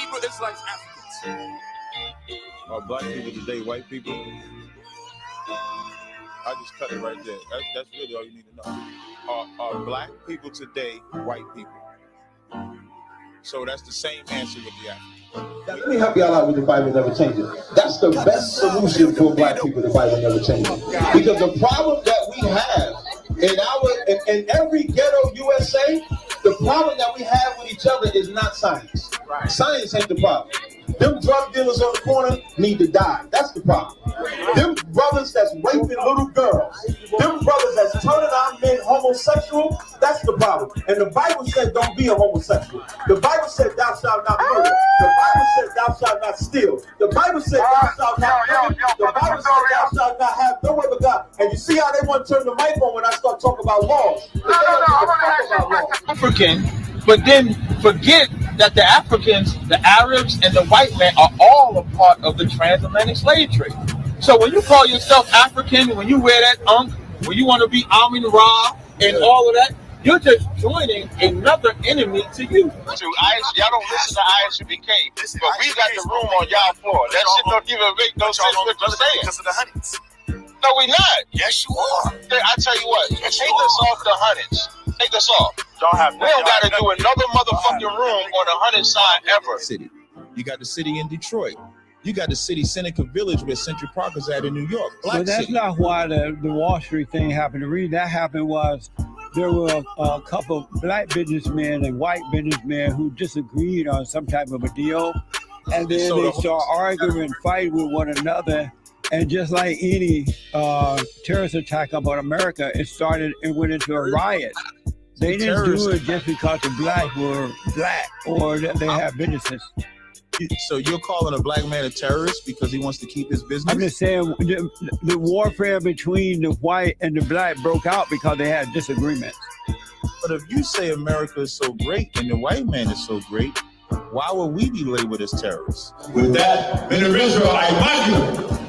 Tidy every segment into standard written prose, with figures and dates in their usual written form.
Hebrew Israelites Africans? Are black people today white people? I just cut it right there. That's really all you need to know. Are black people today white people? So that's the same answer with the African. Now, let me help y'all out with the Bible never changes. That's the best solution for black people. The Bible never changes. Because the problem that we have in every ghetto USA, the problem that we have with each other is not science. Right. Science ain't the problem. Them drug dealers on the corner need to die. That's the problem. Them brothers that's raping little girls, them brothers that's turning our men homosexual, that's the problem. And the Bible said don't be a homosexual. The Bible said thou shalt not murder. The Bible said thou shalt not steal. The Bible said thou shalt not covet. The Bible said thou shalt not have no other God. And you see how they want to turn the mic on when I start talking about laws. African, but then forget that the Africans, the Arabs, and the white man are all a part of the transatlantic slave trade. So when you call yourself African, when you wear that when you want to be Amin Ra and all of that, you're just joining another enemy to you. Y'all don't listen to ISUBK, but we got the room on y'all floor. That shit don't even make no sense what you're saying. Because of the honeys. No, we not. Yes, you are. I tell you what, take us off the hundreds. Take us off. We don't got to do another motherfucking room on the hundred side ever. City. You got the city in Detroit. You got the city Seneca Village where Central Park is at in New York. But that's not why the Wall Street thing happened. The reason that happened was there were a couple black businessmen and white businessmen who disagreed on some type of a deal. And then they started arguing and fighting with one another. And just like any terrorist attack about America, it went into a riot. They didn't do it just because the blacks were black or that they have businesses. So you're calling a black man a terrorist because he wants to keep his business? I'm just saying the warfare between the white and the black broke out because they had disagreements. But if you say America is so great and the white man is so great, why would we be labeled as terrorists? With that, men of Israel, I imagine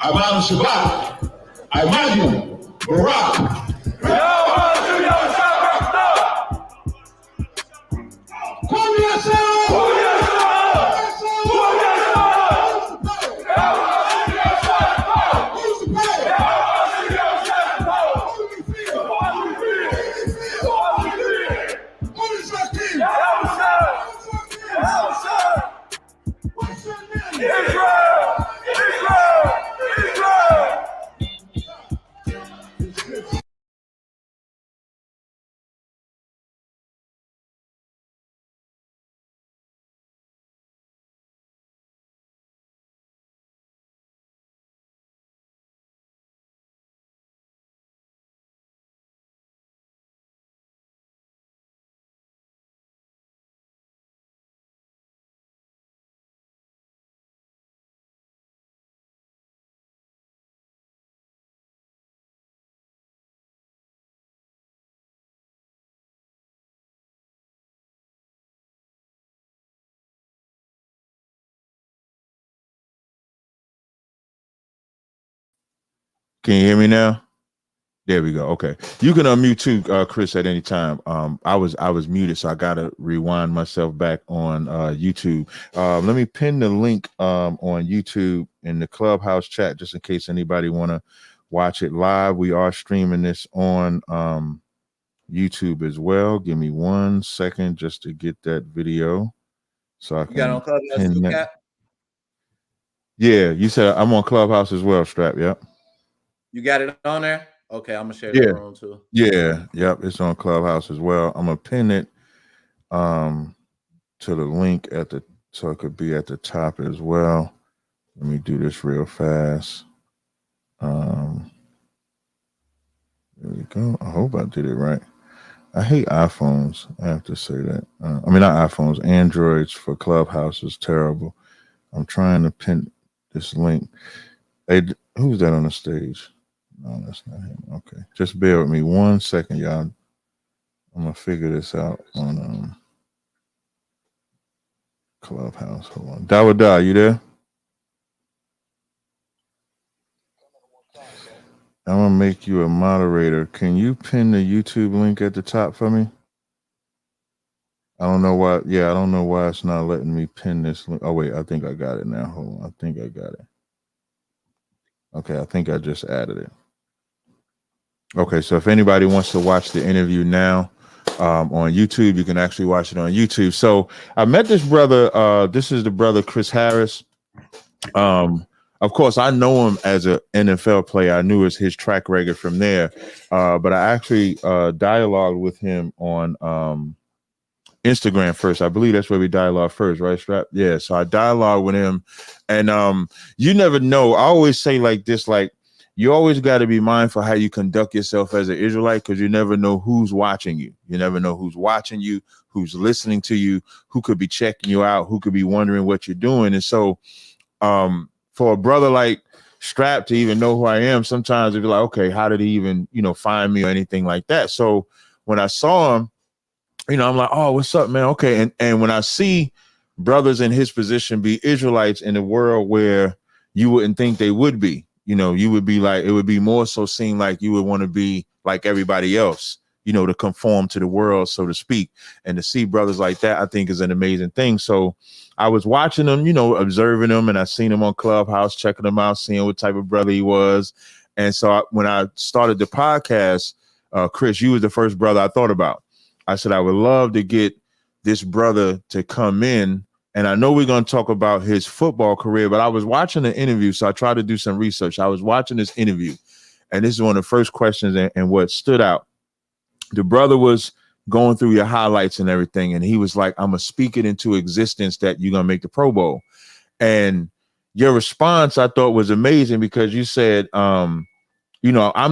Imam Shabbat, I imagine Barack. Can you hear me now? There we go. Okay. You can unmute too, Chris, at any time. I was muted, so I gotta rewind myself back on YouTube. Let me pin the link on YouTube in the Clubhouse chat just in case anybody wanna watch it live. We are streaming this on YouTube as well. Give me 1 second just to get that video. So I can got on Clubhouse too, Yeah, you said I'm on Clubhouse as well, Strap. Yep. You got it on there? Okay, I'm gonna share the room too. Yeah, yep, it's on Clubhouse as well. I'm gonna pin it to the link so it could be at the top as well. Let me do this real fast. There we go. I hope I did it right. I hate iPhones. I have to say that. I mean, not iPhones, Androids for Clubhouse is terrible. I'm trying to pin this link. Hey, who's that on the stage? No, that's not him. Okay. Just bear with me 1 second, y'all. I'm going to figure this out on Clubhouse. Hold on. Dawada, you there? I'm going to make you a moderator. Can you pin the YouTube link at the top for me? I don't know why. Yeah, I don't know why it's not letting me pin this link. Oh wait, I think I got it now. Hold on. I think I got it. Okay, I think I just added it. Okay, so if anybody wants to watch the interview now on YouTube, you can actually watch it on YouTube. So I met this brother. This is the brother Chris Harris. Of course, I know him as an NFL player. I knew his track record from there. But I actually dialogued with him on Instagram first. I believe that's where we dialogue first, right, Strap? Yeah. So I dialogue with him, and you never know. I always say like this, like you always got to be mindful how you conduct yourself as an Israelite, because you never know who's watching you. You never know who's watching you, who's listening to you, who could be checking you out, who could be wondering what you're doing. And so for a brother like Strap to even know who I am, sometimes it'd be like, okay, how did he even, find me or anything like that? So when I saw him, I'm like, oh, what's up, man? Okay. And when I see brothers in his position be Israelites in a world where you wouldn't think they would be, you would be like, it would be more so seem like you would want to be like everybody else, to conform to the world, so to speak. And to see brothers like that, I think is an amazing thing. So I was watching them, observing them, and I seen him on Clubhouse, checking him out, seeing what type of brother he was. And so when I started the podcast, Chris, you was the first brother I thought about. I said, I would love to get this brother to come in. And I know we're going to talk about his football career, but I was watching the interview. So I tried to do some research. I was watching this interview, and this is one of the first questions and what stood out. The brother was going through your highlights and everything. And he was like, I'm going to speak it into existence that you're going to make the Pro Bowl. And your response, I thought, was amazing, because you said, I'm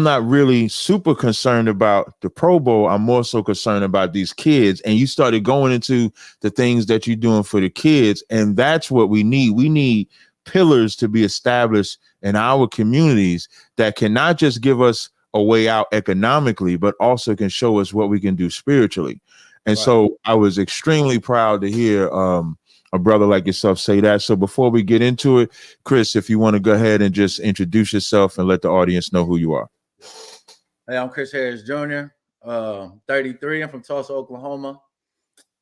not really super concerned about the Pro Bowl. I'm more so concerned about these kids. And you started going into the things that you're doing for the kids. And that's what we need. We need pillars to be established in our communities that can not just give us a way out economically, but also can show us what we can do spiritually. And right. So I was extremely proud to hear a brother like yourself say that. So before we get into it, Chris, if you want to go ahead and just introduce yourself and let the audience know who you are. Hey, I'm Chris Harris Jr., 33. I'm from Tulsa, Oklahoma.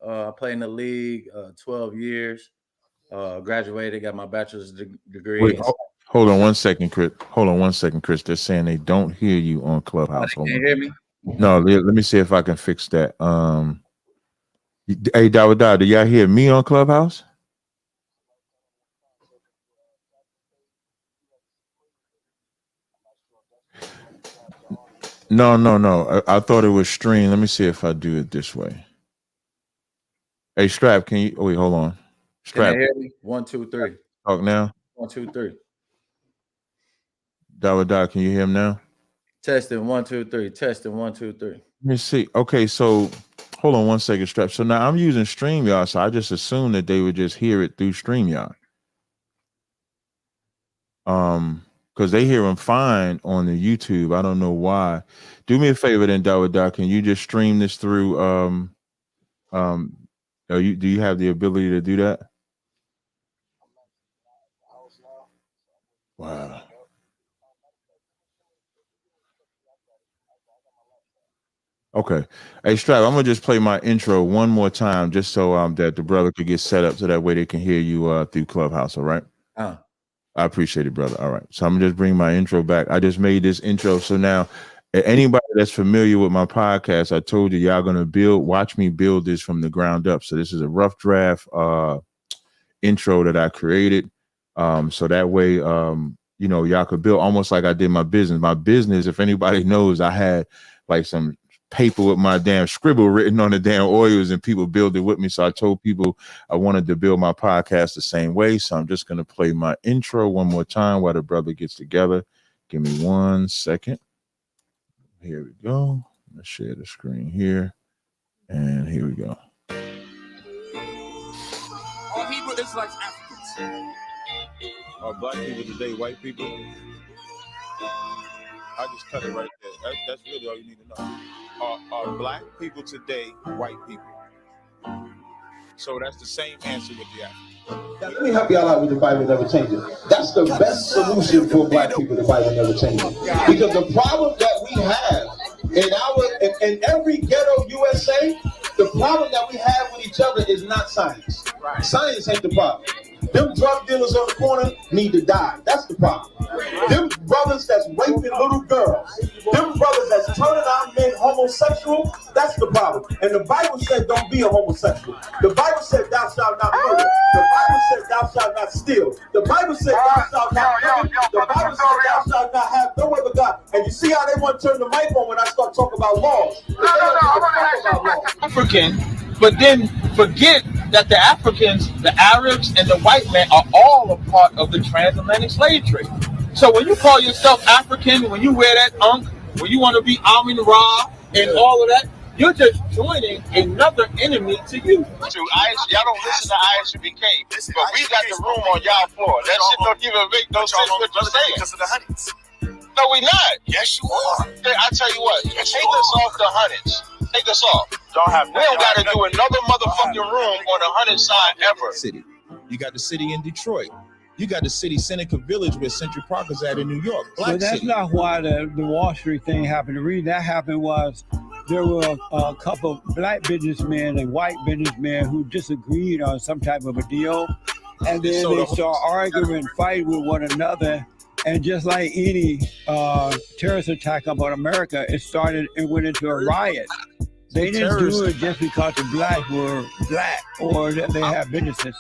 I played in the league 12 years. Graduated, got my bachelor's degree. Wait, hold on one second, Chris. They're saying they don't hear you on Clubhouse. Can you hear me? No, let me see if I can fix that. Hey, Dawada, do y'all hear me on Clubhouse? No. I thought it was stream. Let me see if I do it this way. Hey, Strap, can you? Oh, wait, hold on. Strap, can you hear me? 1, 2, 3. Talk now. 1, 2, 3. Dawada, can you hear him now? Testing 1, 2, 3. Testing 1, 2, 3. Let me see. Okay, so hold on one second, Strap. So now I'm using StreamYard, so I just assumed that they would just hear it through StreamYard. Because they hear them fine on the YouTube. I don't know why. Do me a favor then, Dawada. Can you just stream this through? Do you have the ability to do that? Wow. Okay. Hey, Strap, I'm gonna just play my intro one more time, just so that the brother could get set up so that way they can hear you through Clubhouse. All right. I appreciate it, brother. All right. So I'm gonna just bring my intro back. I just made this intro. So now anybody that's familiar with my podcast, I told you y'all gonna watch me build this from the ground up. So this is a rough draft intro that I created. So that way y'all could build almost like I did my business. My business, if anybody knows, I had like some paper with my damn scribble written on the damn oils, and people build it with me. So I told people I wanted to build my podcast the same way. So I'm just going to play my intro one more time while the brother gets together. Give me 1 second. Here we go. Let's share the screen here. And here we go. All Hebrew Israelites, Africans. Are black people today white people? I just cut it right there. That's really all you need to know. Are black people today white people? So that's the same answer with the African. Now, let me help y'all out with the Bible never changes. That's the best solution for black people. The Bible never changes, because the problem that we have in every ghetto USA, The problem that we have with each other is not science. Right. Science ain't the problem. Them drug dealers on the corner need to die. That's the problem. Them brothers that's raping little girls. Them brothers that's turning our men homosexual. That's the problem. And the Bible said don't be a homosexual. The Bible said thou shalt not murder. The Bible said thou shalt not steal. The Bible said thou shalt not murder. The Bible said thou shalt not have no other God. And you see how they want to turn the mic on when I start talking about laws. African, but then forget that the Africans, the Arabs, and the white man are all a part of the transatlantic slave trade. So when you call yourself African, when you wear that when you want to be Amin Ra and all of that, you're just joining another enemy to you. Y'all don't listen to ISUBK, but we got the room on y'all floor. That shit don't even make no sense what you're saying. Because of the hundreds. No, we not. Yes, you are. I tell you what, take us off the hundreds. Take us off. We don't got to do another motherfucking room on the 100 side ever. City. You got the city in Detroit. You got the city Seneca Village where Central Park is at in New York. But that's city. Not why the Wall Street thing happened. The reason that happened was there were a couple black businessmen and white businessmen who disagreed on some type of a deal. And then they started arguing and fighting with one another. And just like any terrorist attack about America, it went into a riot. They didn't do it just because the blacks were black or that they have businesses.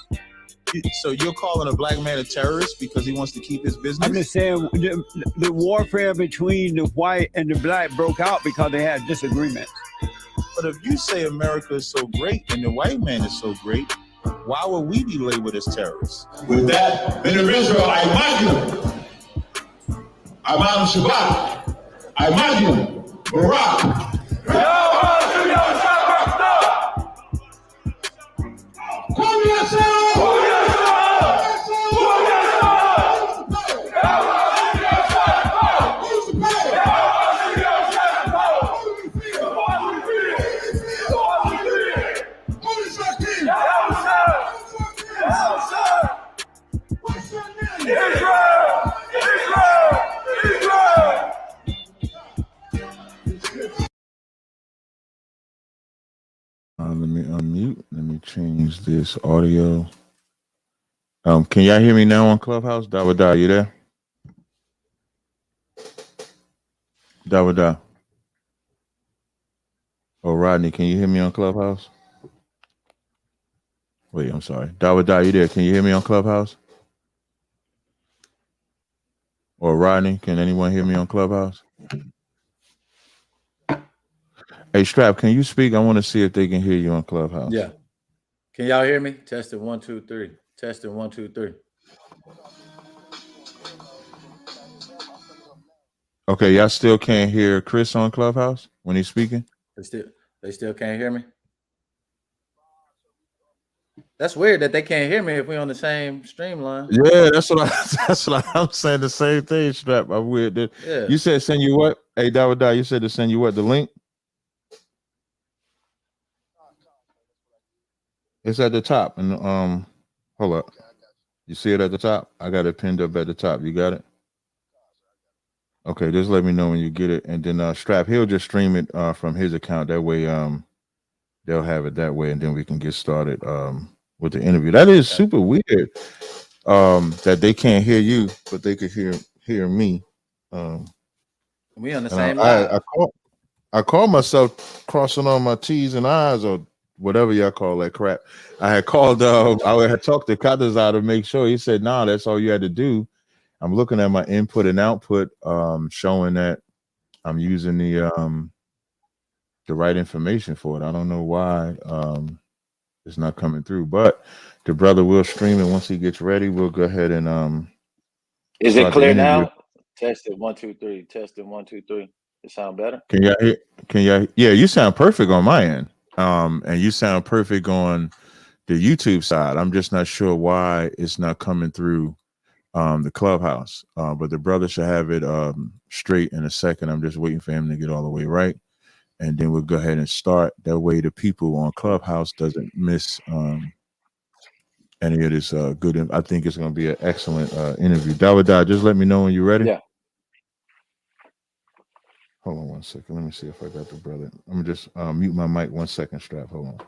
So you're calling a black man a terrorist because he wants to keep his business? I'm just saying the warfare between the white and the black broke out because they had disagreements. But if you say America is so great and the white man is so great, why would we be labeled as terrorists? With that, men of Israel, I imagine Imam Shabbat, I imagine Barack. Let me unmute. Let me change this audio. Can y'all hear me now on Clubhouse? Dawada, you there? Dawada. Oh, Rodney, can you hear me on Clubhouse? Wait, I'm sorry. Dawada, you there? Can you hear me on Clubhouse? Or Rodney, can anyone hear me on Clubhouse? Hey, Strap, can you speak? I want to see if they can hear you on Clubhouse. Yeah. Can y'all hear me? Testing 1, 2, 3. Testing 1, 2, 3. Okay, y'all still can't hear Chris on Clubhouse when he's speaking? They still can't hear me? That's weird that they can't hear me if we're on the same streamline. Yeah, that's what I'm saying. The same thing, Strap. I'm weird. Yeah. You said send you what? Hey, Dawada, you said to send you what? The link? It's at the top, and hold up. You see it at the top? I got it pinned up at the top. You got it? Okay, just let me know when you get it, and then Strap, he'll just stream it from his account. That way, they'll have it that way, and then we can get started with the interview. That is super weird that they can't hear you, but they could hear me. We on the same line. I call myself crossing on my T's and I's or whatever y'all call that crap. I had called, I had talked to Tazaryach to make sure. He said, "No, that's all you had to do." I'm looking at my input and output, showing that I'm using the right information for it. I don't know why it's not coming through, but the brother will stream it once he gets ready. We'll go ahead and Is it clear now? Tested 1, 2, 3. Tested 1, 2, 3. It sound better? Can y'all hear? Yeah, you sound perfect on my end. And you sound perfect on the YouTube side. I'm just not sure why it's not coming through the Clubhouse. But the brother should have it straight in a second. I'm just waiting for him to get all the way right. And then we'll go ahead and start. That way the people on Clubhouse doesn't miss any of this good. I think it's going to be an excellent interview. Dawada, just let me know when you're ready. Yeah. Hold on 1 second. Let me see if I got the brother. I'm gonna just mute my mic 1 second, Strap. Hold on.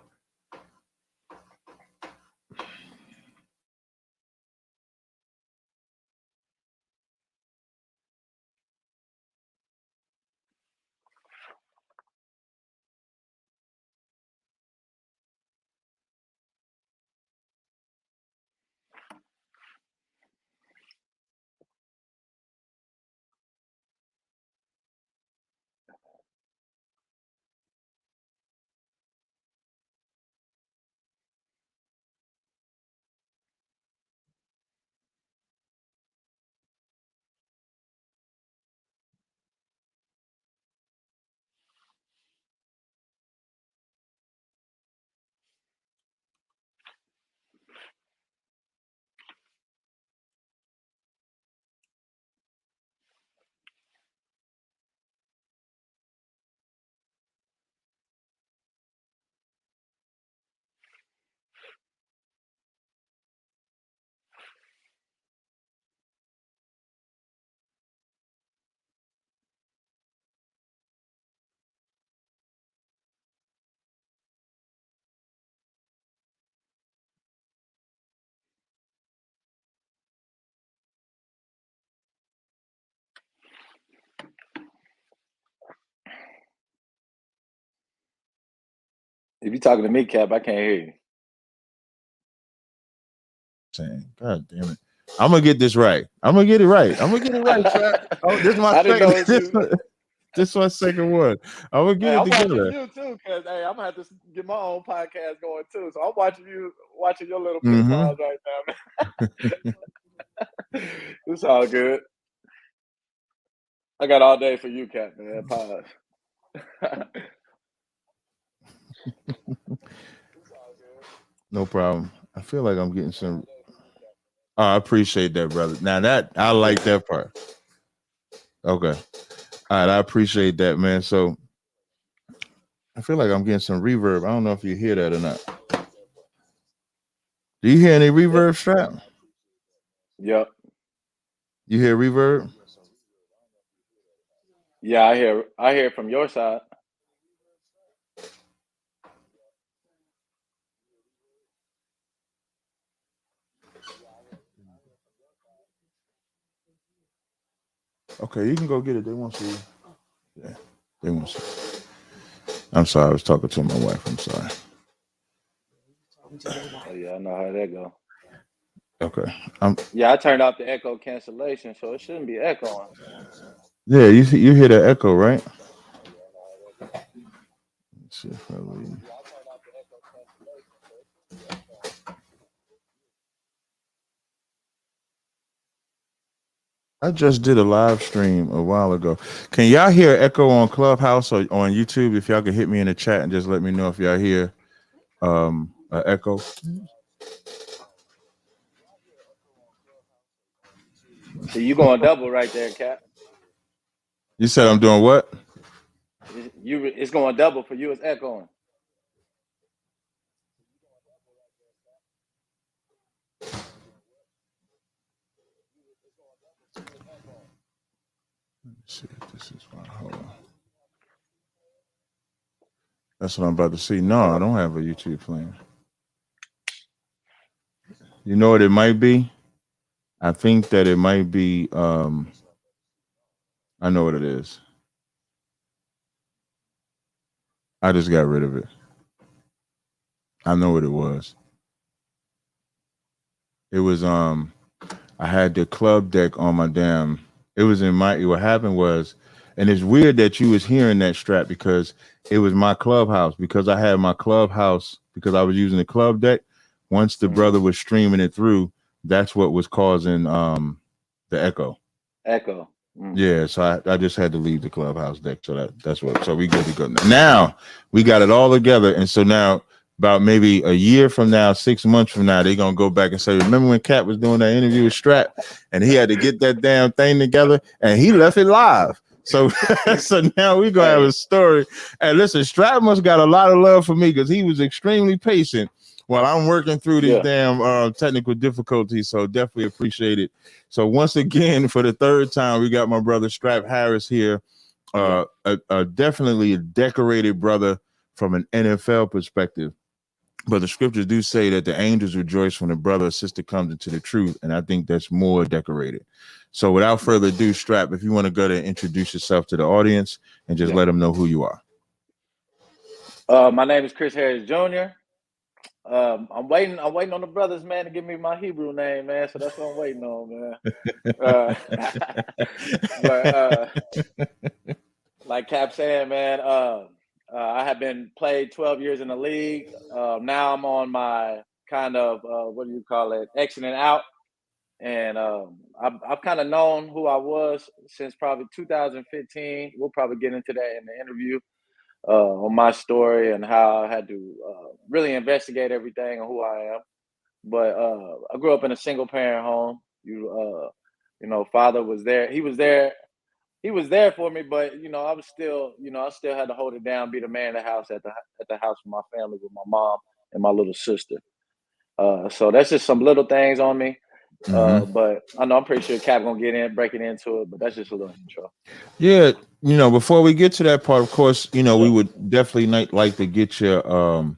If you're talking to me, Cap, I can't hear you. Saying, God damn it. I'm gonna get this right. I'm gonna get it right. Trap. Oh, this is my second. This my second one. I'm gonna get it together. I'm watching you too, cause hey, I'm gonna have to get my own podcast going too. So I'm watching your little pitfalls right now, man. It's all good. I got all day for you, Cap, man. Pause. No problem. I feel like I'm getting some. Oh, I appreciate that, brother. Now that I like that part. Okay. All right, I appreciate that, man. So I feel like I'm getting some reverb. I don't know if you hear that or not. Do you hear any reverb, Strap? Yep. You hear reverb? Yeah, I hear it from your side. Okay, you can go get it. They won't see you. Yeah, they won't see you. I'm sorry. I was talking to my wife. I'm sorry. Oh yeah, I know how that go. Okay. Yeah, I turned off the echo cancellation, so it shouldn't be echoing. Yeah, you hear the echo, right? Let's see if I leave. I just did a live stream a while ago. Can y'all hear echo on Clubhouse or on YouTube? If y'all could hit me in the chat and just let me know if y'all hear echo. So you going double right there, Cap? You said I'm doing what? It's going double for you. It's echoing. Let me see if this is my hold on. That's what I'm about to see. No, I don't have a YouTube playing. You know what it might be? I think that it might be I know what it is. I just got rid of it. I know what it was. It was I had the club deck on my damn. It was in my. What happened was, and it's weird that you was hearing that, Strap, because it was my clubhouse, because I had my clubhouse, because I was using the club deck. Once the brother was streaming it through, that's what was causing the echo. Echo. Yeah, so I just had to leave the clubhouse deck. So that's what. So we good to go. Now we got it all together, and so now about maybe a year from now, 6 months from now, they're gonna go back and say, remember when Cat was doing that interview with Strap and he had to get that damn thing together and he left it live. So so now we're gonna have a story. And listen, Strap must got a lot of love for me because he was extremely patient while I'm working through these damn technical difficulties. So definitely appreciate it. So once again, for the third time, we got my brother Strap Harris here. Definitely a decorated brother from an NFL perspective. But the scriptures do say that the angels rejoice when a brother or sister comes into the truth. And I think that's more decorated. So without further ado, Strap, if you want to go to introduce yourself to the audience and just let them know who you are. My name is Chris Harris Jr. I'm waiting on the brothers, man, to give me my Hebrew name, man. So that's what I'm waiting on, man. Like Cap saying, man, I have been played 12 years in the league. Now I'm on my kind of what do you call it, exiting out, and I've kind of known who I was since probably 2015. We'll probably get into that in the interview on my story and how I had to really investigate everything and who I am. But I grew up in a single parent home. You know, father was there. He was there for me, but I was still, I still had to hold it down, be the man of the house at the house with my family, with my mom and my little sister. So that's just some little things on me. But I know I'm pretty sure Cap gonna breaking into it, but that's just a little intro. Yeah, before we get to that part, of course, we would definitely like to get your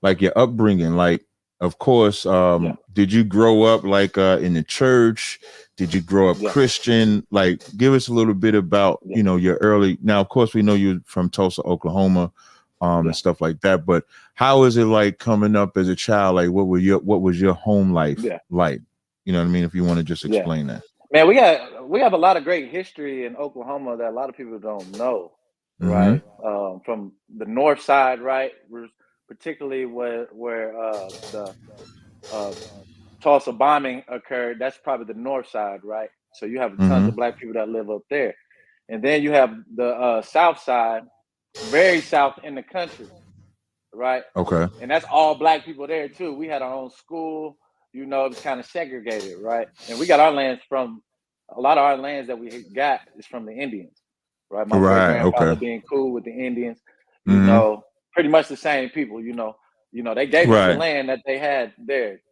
like your upbringing. Like, of course, did you grow up like in the church? Did you grow up Christian? Like, give us a little bit about your early. Now, of course, we know you're from Tulsa, Oklahoma, and stuff like that. But how is it like coming up as a child? Like, what was your home life like? You know what I mean? If you want to just explain that. Man, we have a lot of great history in Oklahoma that a lot of people don't know, right? From the north side, right? Particularly where the Tulsa bombing occurred. That's probably the north side, right? So you have tons of black people that live up there. And then you have the south side, very south in the country, right? Okay. And that's all black people there too. We had our own school. It was kind of segregated, right? And we got our lands from a lot of our lands that we got is from the Indians, right? My great grandfather being cool with the Indians, pretty much the same people, they gave us the land that they had there.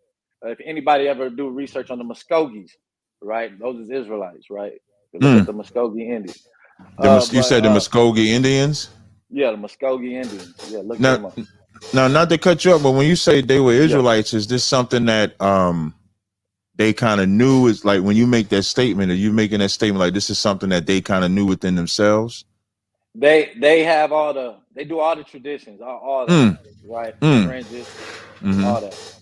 If anybody ever do research on the Muskogees, right? Those is Israelites, right? Look at the Muskogee Indians. You said the Muskogee Indians? Yeah, the Muskogee Indians. Yeah, look them up. Now, not to cut you up, but when you say they were Israelites, is this something that they kind of knew? Is like when you make that statement, are you making that statement like this is something that they kind of knew within themselves? They have they do all the traditions, all that, right? Fringes, all that.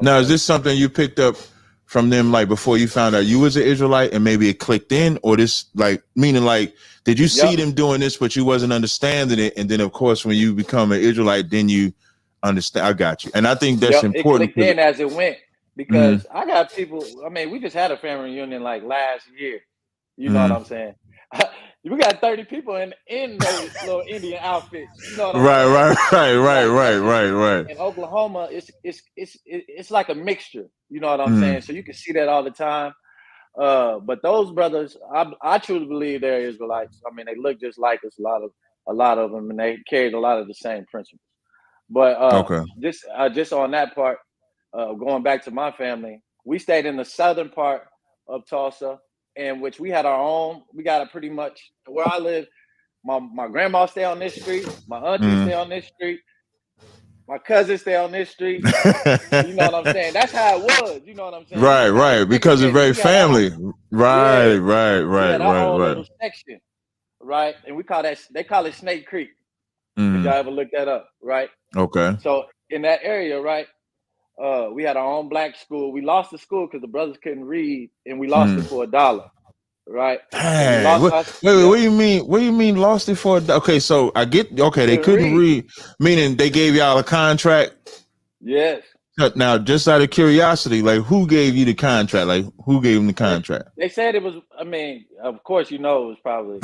Now, is this something you picked up from them like before you found out you was an Israelite and maybe it clicked in, or this like meaning like did you see them doing this but you wasn't understanding it, and then of course when you become an Israelite then you understand? I got you, and I think that's important. It clicked in as it went because I got people. I mean, we just had a family reunion like last year. You know what I'm saying? We got 30 people in those little Indian outfits. You know what I'm saying? Right. In Oklahoma, it's like a mixture. You know what I'm saying? So you can see that all the time. But those brothers, I truly believe they're Israelites. I mean, they look just like us, a lot of them, and they carried a lot of the same principles. But just on that part, going back to my family, we stayed in the southern part of Tulsa, in which we had our own. We got a pretty much where I live. My grandma stay on this street. My auntie stay on this street. My cousins stay on this street. You know what I'm saying? That's how it was. You know what I'm saying? Right. Because it's very family. Right. Our own little section, right? And they call it Snake Creek. Did y'all ever look that up? Right. Okay. So in that area, right, we had our own black school. We lost the school because the brothers couldn't read, and we lost it for $1. Right. Dang. Wait, what do you mean? What do you mean lost it for? Okay, so I get they couldn't read, meaning they gave y'all a contract. Yes. Now, just out of curiosity, like who gave you the contract? Like who gave them the contract? They said it was. I mean, of course, it was probably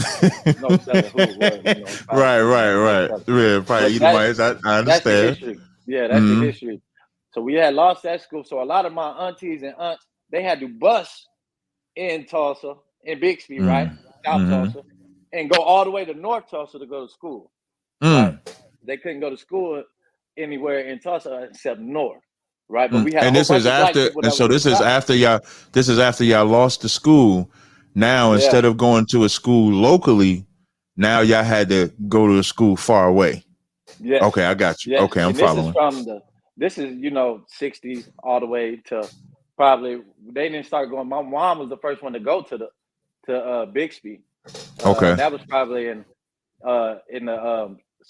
no telling who it was. Right. Yeah, probably. I understand. That's the history. Yeah, that's the history. So we had lost that school. So a lot of my aunties and aunts, they had to bus in Tulsa. In Bixby, right? South Tulsa, and go all the way to North Tulsa to go to school. Right? They couldn't go to school anywhere in Tulsa except North, right? But we had this is after y'all lost the school. Now instead of going to a school locally, Now y'all had to go to a school far away. Yes. Okay, I got you. Yes. Okay, I'm And this following. is from this is, 60s all the way to probably, they didn't start going. My mom was the first one to go to Bixby. Okay. And that was probably in the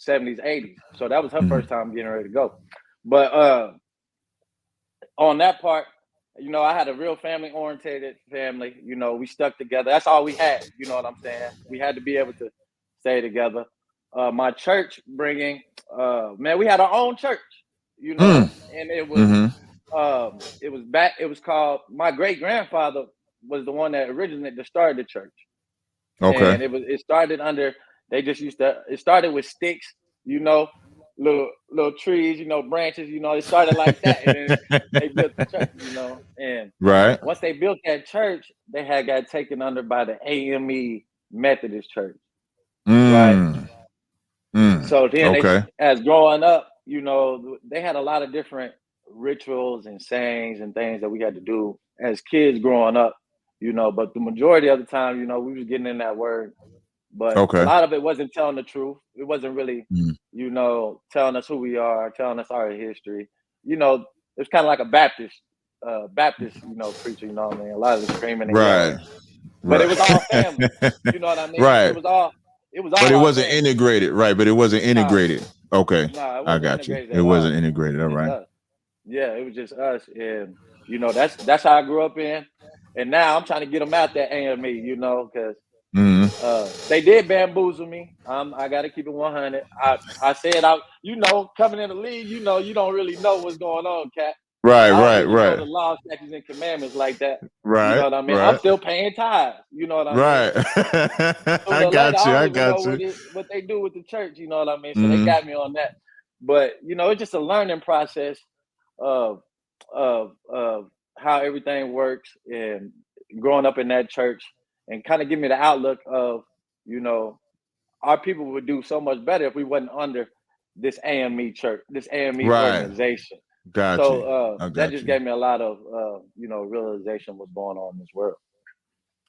70s, 80s. So that was her first time getting ready to go. But on that part, I had a real family oriented family. We stuck together. That's all we had. You know what I'm saying? We had to be able to stay together. My church bringing, man, we had our own church. And it was it was called, my great grandfather was the one that originally started the church. Okay. And it started under, they just used to, it started with sticks, little trees, branches, it started like that. And then they built the church, and Right. once they built that church, they had got taken under by the AME Methodist Church. Right. So then Okay. as growing up, they had a lot of different rituals and sayings and things that we had to do as kids growing up, but the majority of the time, we was getting in that word. But Okay. a lot of it wasn't telling the truth. It wasn't really, telling us who we are, telling us our history. It's kind of like a Baptist, preacher, what I mean? A lot of the screaming and yelling. But it was all family. You know what I mean? Right. It was all But it wasn't family. integrated, right? But it wasn't integrated. Okay. No, it I wasn't got you. integrated It at wasn't all. integrated. All Just right. us. Yeah, it was just us. And, that's how I grew up in. And now I'm trying to get them out that AME, because they did bamboozle me. I got to keep it 100. I said, coming in the league, you don't really know what's going on, Cat. Right, I don't right, really know right. the law, statutes, and commandments like that. Right. You know what I mean? Right. I'm still paying tithes. You know what I mean? Right. Sooner or later, I I don't even got know you. what they do with the church. You know what I mean? So they got me on that. But it's just a learning process of how everything works, and growing up in that church, and kind of give me the outlook of, our people would do so much better if we wasn't under this AME church, this AME Right. organization. Got So you. I that got just you. gave me a lot of realization what's going on in this world.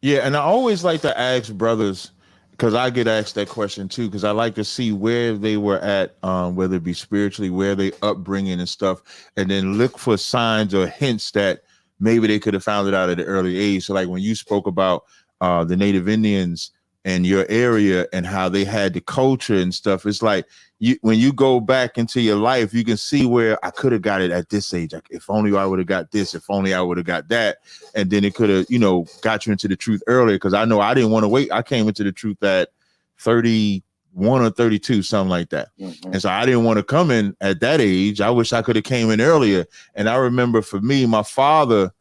Yeah, and I always like to ask brothers, because I get asked that question too, because I like to see where they were at, whether it be spiritually, where they upbringing and stuff, and then look for signs or hints that maybe they could have found it out at an early age. So like when you spoke about the Native Indians and your area and how they had the culture and stuff, it's like when you go back into your life, you can see where I could have got it at this age. Like, if only I would have got this, if only I would have got that. And then it could have, got you into the truth earlier. Because I know I didn't want to wait. I came into the truth at 31 or 32, something like that. And so I didn't want to come in at that age. I wish I could have came in earlier. And I remember for me, my father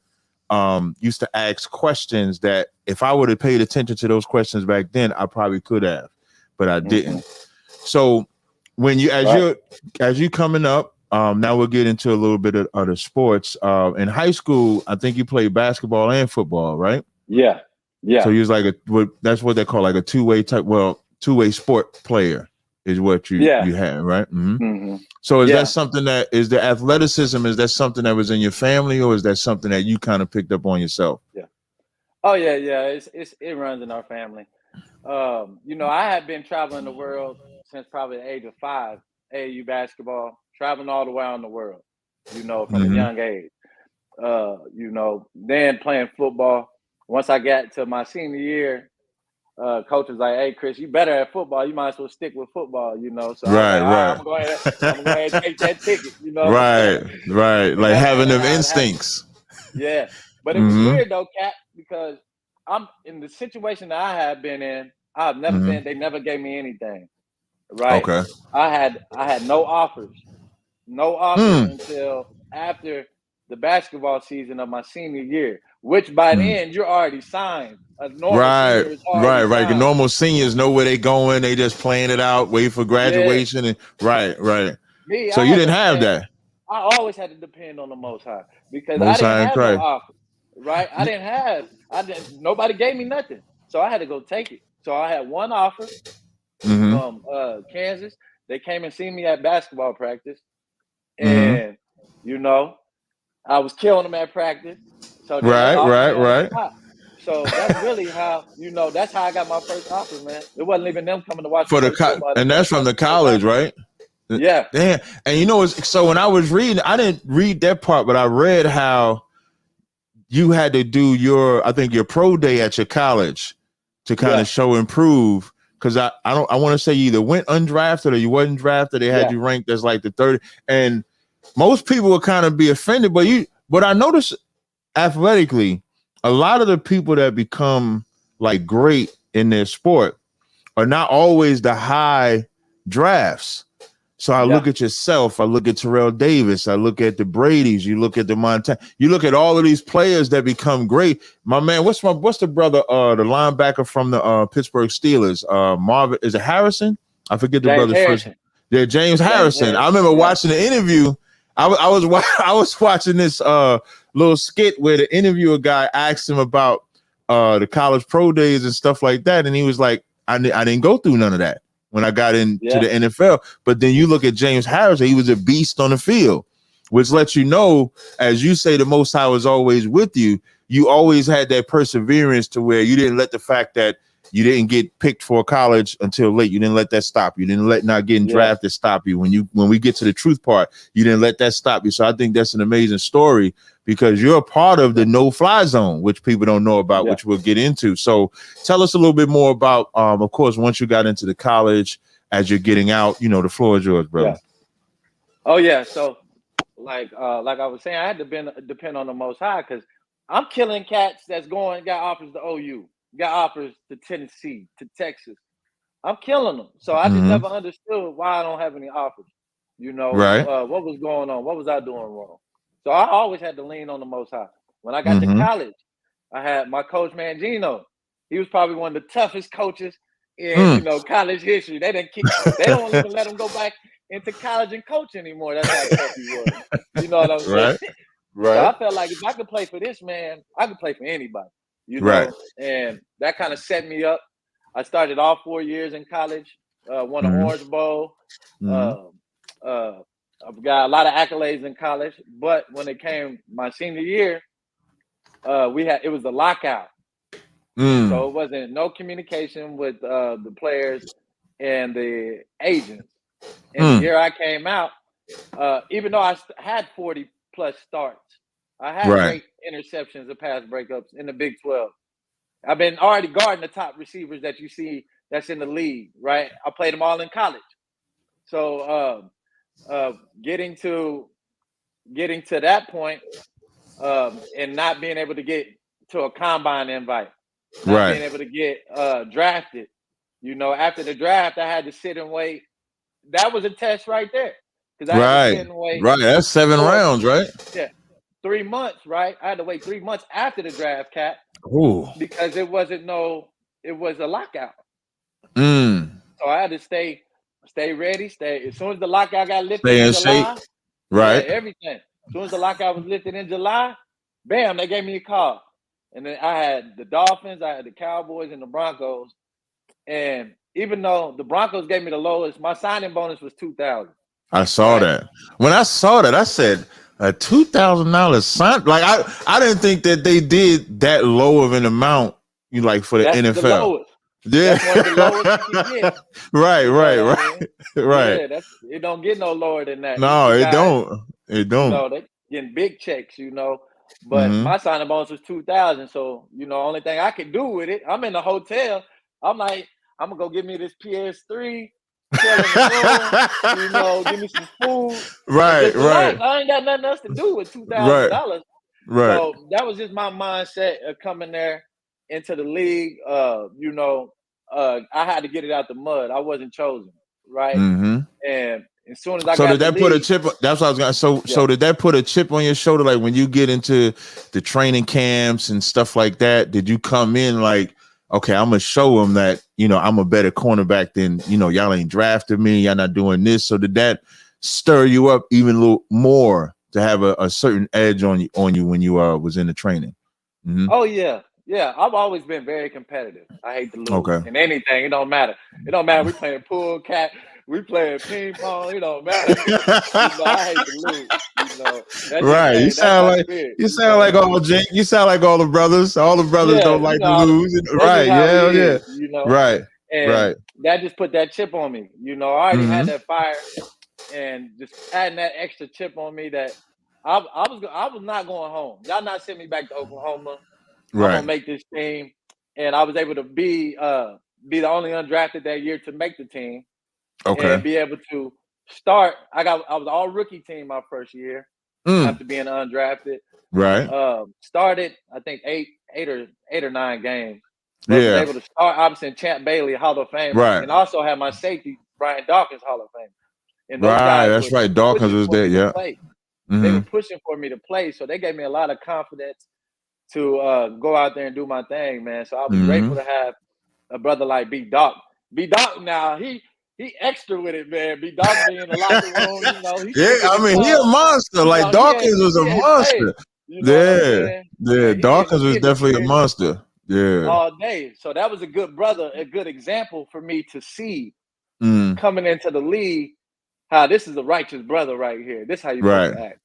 used to ask questions that if I would have paid attention to those questions back then, I probably could have, but I didn't. So when you, as you coming up, now we'll get into a little bit of the sports. In high school, I think you played basketball and football, right? Yeah. So you was like that's what they call like a two-way sport player is what you had, right? So is that something that is the athleticism? Is that something that was in your family, or is that something that you kind of picked up on yourself? Yeah. Oh yeah. It runs in our family. I had been traveling the world since probably the age of 5. AAU basketball, traveling all the way around the world. From a young age. Then playing football. Once I got to my senior year, coach was like, "Hey, Chris, you better at football. You might as well stick with football." So right, I was like, I'm going to go ahead and take that ticket. Right. Like having them instincts. Yeah, but it was weird though, Cat, because I'm in the situation that I have been in. I've never been. They never gave me anything. Right. Okay. I had no offers until after the basketball season of my senior year, which by then you're already signed. A normal senior is already right. The signed. normal seniors know where they going. They just playing it out, wait for graduation, and right. Me, so you didn't have that. I always had to depend on the Most High because Most I didn't have High no offer. Right, nobody gave me nothing, so I had to go take it. So I had one offer from Kansas. They came and seen me at basketball practice, and I was killing them at practice. So then right. So that's really how, that's how I got my first offer, man. It wasn't even them coming to watch For me the play football. and that's from the college, right? Yeah. Damn. And so when I was reading, I didn't read that part, but I read how you had to do your pro day at your college to kind of show improve. Because I want to say you either went undrafted or you wasn't drafted. They had you ranked as like the 30. And most people would kind of be offended, but I noticed athletically, a lot of the people that become like great in their sport are not always the high drafts. So I look at yourself, I look at Terrell Davis, I look at the Bradys, you look at the Montana, you look at all of these players that become great. My man, what's the brother, the linebacker from the Pittsburgh Steelers? Marvin, is it Harrison? I forget the brother's first. Yeah, James Harrison. I remember watching the interview. I was watching this little skit where the interviewer guy asked him about the college pro days and stuff like that, and he was like, I didn't go through none of that when I got into the NFL. But then you look at James Harrison, he was a beast on the field, which lets you know, as you say, the Most High was always with you. You always had that perseverance to where you didn't let the fact that you didn't get picked for college until late. You didn't let that stop you. You didn't let not getting drafted stop you. When we get to the truth part, you didn't let that stop you. So I think that's an amazing story because you're a part of the no-fly zone, which people don't know about, which we'll get into. So tell us a little bit more about, of course, once you got into the college, as you're getting out, the floor is yours, brother. Yeah. Oh yeah. So like I was saying, I had to depend on the Most High because I'm killing cats that's got offers to OU, got offers to Tennessee, to Texas. I'm killing them. So I just never understood why I don't have any offers. What was going on? What was I doing wrong? So I always had to lean on the Most High. When I got to college, I had my coach Mangino. He was probably one of the toughest coaches in college history. They don't even let him go back into college and coach anymore. That's how tough he was. You know what I'm saying? Right. So I felt like if I could play for this man, I could play for anybody. And that kind of set me up. I started all 4 years in college, won an Orange Bowl. I've got a lot of accolades in college, but when it came my senior year, it was a lockout. So it wasn't no communication with the players and the agents. And the year I came out, even though I had 40 plus starts, I had great interceptions and pass breakups in the Big 12. I've been already guarding the top receivers that you see that's in the league, right? I played them all in college. So getting to that point and not being able to get to a combine invite, not being able to get drafted. After the draft, I had to sit and wait. That was a test right there. Because I had to sit and wait. Right, that's 7 rounds, right? Yeah. 3 months, right? I had to wait 3 months after the draft, Cat. Ooh. Because it was a lockout. So I had to stay ready, as soon as the lockout got lifted in July. Everything. As soon as the lockout was lifted in July, bam, they gave me a call. And then I had the Dolphins, I had the Cowboys and the Broncos. And even though the Broncos gave me the lowest, my signing bonus was $2,000. I saw that. When I saw that, I said a $2,000 sign. Like I didn't think that they did that low of an amount. For the NFL. The lowest. Yeah. That's one of the lowest you can get. Right. Yeah, it don't get no lower than that. No, it don't. It don't. They getting big checks, But my signing bonus was $2,000. So, only thing I could do with it, I'm in the hotel. I'm like, I'm gonna go get me this PS3, chill in the room, give me some food. Right. I ain't got nothing else to do with $2,000. Right. So that was just my mindset of coming there into the league. I had to get it out the mud. I wasn't chosen, right? And as soon as I got did that put a league, chip? That's what I was gonna. So did that put a chip on your shoulder? Like when you get into the training camps and stuff like that, did you come in like, okay, I'm gonna show them that I'm a better cornerback than y'all ain't drafted me, y'all not doing this. So did that stir you up even a little more to have a certain edge on you when you was in the training? Oh yeah. I've always been very competitive. I hate to lose in anything. It don't matter. We playing pool, cat. We playing ping pong. It don't matter. I hate to lose. That's right. just, You that's sound my like spirit, you sound like all Jake. You sound like all the brothers. All the brothers yeah, don't like to lose. that's Right. just how Yeah. it Yeah. is. Right. And Right. that just put that chip on me. I already Mm-hmm. had that fire, and just adding that extra chip on me that I was not going home. Y'all not sending me back to Oklahoma. I'm gonna Right. make this team, and I was able to be the only undrafted that year to make the team Okay. and be able to start. I was all rookie team my first year after being undrafted. Right. Started I think eight or 9 games, but was Yeah. able to start obviously Champ Bailey, Hall of Famer, Right. and also had my safety Brian Dawkins, Hall of Famer. And those Right. guys That's were right. Dawkins pushing was for there. me to Yeah. play. They Mm-hmm. were pushing for me to play, so they gave me a lot of confidence to go out there and do my thing, man. So I was Mm-hmm. grateful to have a brother like B Doc. B Doc now he extra with it, man. B Doc be in the locker room, he Yeah. drinking I his mean, he a monster. Like Dawkins was a he ain't monster. played. You know what I'm Yeah. saying? Yeah. And Dawkins he was in the definitely a gear monster. Yeah. all day. So that was a good brother, a good example for me to see Mm. coming into the league. How this is a righteous brother right here. This is how you're Right. supposed to act.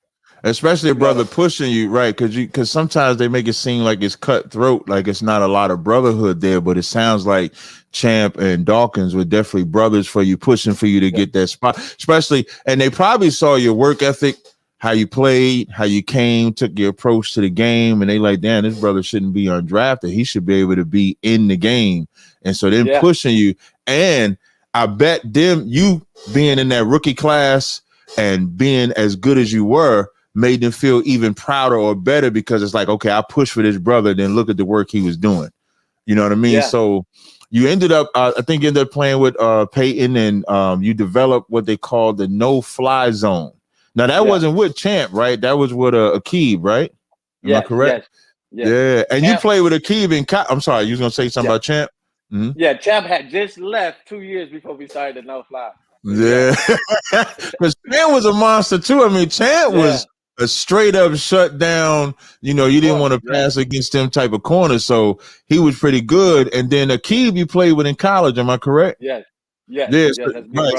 Especially a You know what brother pushing you, right? Because sometimes they make it seem like it's cutthroat, like it's not a lot of brotherhood there, but it sounds like Champ and Dawkins were definitely brothers for you, pushing for you to get that spot. Especially, and they probably saw your work ethic, how you played, how you came, took your approach to the game, and they like, damn, this brother shouldn't be undrafted. He should be able to be in the game. And so then pushing you, and I bet you being in that rookie class and being as good as you were made them feel even prouder or better, because it's like, okay, I pushed for this brother, then look at the work he was doing. You know what I mean? Yeah. So you ended up, I think you ended up playing with Peyton, and you developed what they call the no-fly zone. Now, that wasn't with Champ, right? That was with Akeem, right? Am I correct? Yes. Yeah. And Champ, you played with Akeem in I'm sorry, you was going to say something about Champ? Mm-hmm. Yeah, Champ had just left 2 years before we started the no-fly. Yeah. Because Champ was a monster, too. I mean, Champ was a straight up shut down, you didn't want to pass against them type of corner. So he was pretty good. And then Akeem you played with in college, am I correct? Yes. Yes. That's big bro.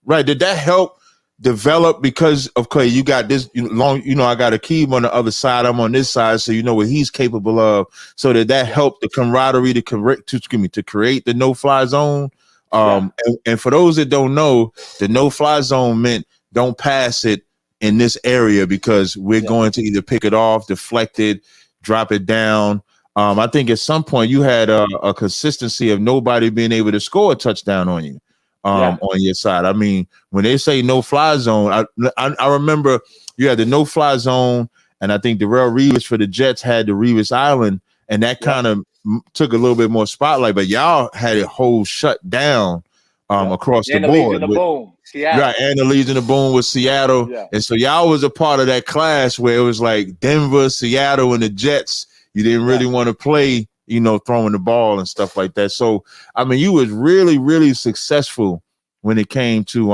Right. Did that help develop because of Clay? You got this I got Akeem on the other side, I'm on this side, so you know what he's capable of. So did that help the camaraderie to create the no-fly zone? And for those that don't know, the no-fly zone meant don't pass it in this area, because we're going to either pick it off, deflect it, drop it down. I think at some point you had a consistency of nobody being able to score a touchdown on you, on your side. I mean, when they say no-fly zone, I remember you had the no-fly zone, and I think Darrelle Revis for the Jets had the Revis Island, and that kind of took a little bit more spotlight, but y'all had it whole shut down across the board. Seattle. Right, and the Legion of Boom was Seattle. Yeah. And so y'all was a part of that class where it was like Denver, Seattle, and the Jets. You didn't really want to play, throwing the ball and stuff like that. So, I mean, you was really, really successful when it came to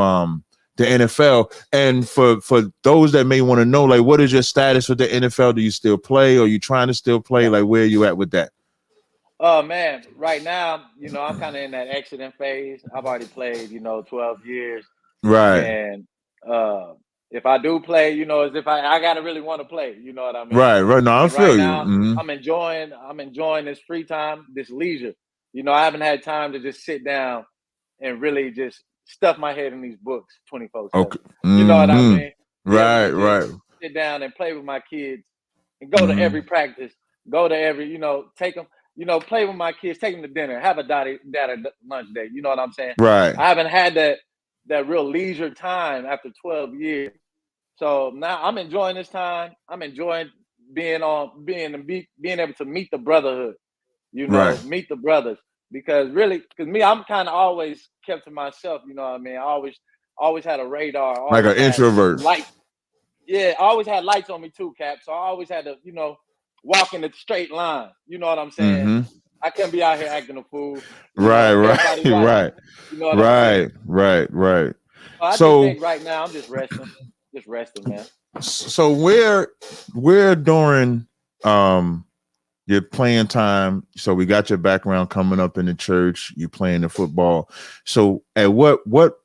the NFL. And for those that may want to know, like, what is your status with the NFL? Do you still play? Or are you trying to still play? Like, where are you at with that? Oh, man, right now, I'm kind of in that exiting phase. I've already played, 12 years. Right. And if I do play, as if I got to really want to play, you know what I mean? Right. No, I feel you. Now, I'm enjoying this free time, this leisure. I haven't had time to just sit down and really just stuff my head in these books 24/7. Okay. You know what I mean? Right. Sit down and play with my kids and go to every practice, go to every, take them, play with my kids, take them to dinner, have a daddy lunch day. You know what I'm saying? Right. I haven't had that real leisure time after 12 years. So now I'm enjoying this time. I'm enjoying being able to meet the brotherhood, meet the brothers. Because me, I'm kind of always kept to myself, you know what I mean? I always had a radar. Like an introvert. Light. Yeah, I always had lights on me too, Cap. So I always had to, walk in a straight line. You know what I'm saying? Mm-hmm. I can't be out here acting a fool. Right. You know what I'm saying? Right. I just think right now I'm just resting, man. So where during your playing time. So we got your background coming up in the church. You playing the football. So at what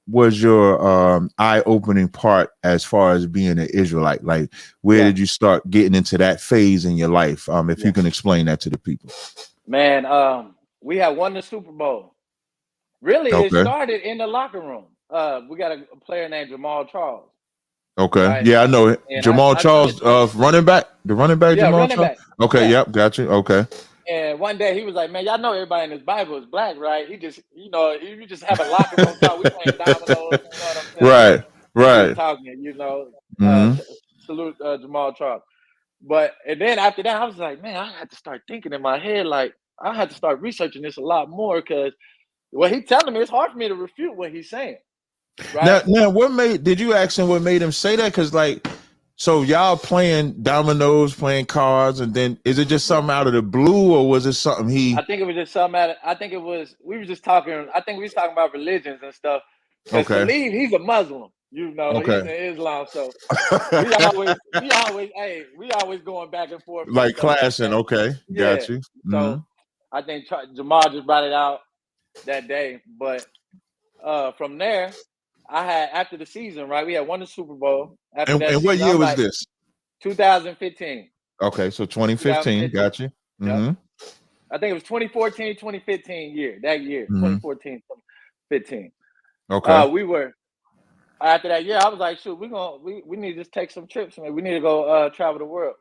was your eye-opening part as far as being an Israelite? Like, where did you start getting into that phase in your life? If you can explain that to the people. Man, we had won the Super Bowl. Really, it started in the locker room. We got a player named Jamal Charles. Okay. Right? Yeah, I know it. And Jamal Charles, running back. The running back, Jamal running Charles. back. Okay, yep, got you. Okay. And one day he was like, "Man, y'all know everybody in this Bible is black, right?" He just, you just have a locker room talk. We playing dominoes, you know what I'm saying? Right. Just talking, salute Jamal Charles. And then after that, I was like, man, I had to start thinking in my head, like I had to start researching this a lot more because what he's telling me, it's hard for me to refute what he's saying. Right? Now, did you ask him what made him say that? Because so y'all playing dominoes, playing cards, and then is it just something out of the blue, or was it something I think it was just something we were just talking. I think we was talking about religions and stuff. Because Khalid, he's a Muslim, he's in Islam, so we always going back and forth. Like clashing, got you. So I think Jamal just brought it out that day, but from there, I had after the season, right? We had won the Super Bowl. After that, and what year was this? 2015. Okay, so 2015. Got you. Mm-hmm. Yep. I think it was 2014, 2015 year. That year, 2014, 2015. Okay. We were after that year. I was like, shoot, we need to just take some trips, man. We need to go travel the world,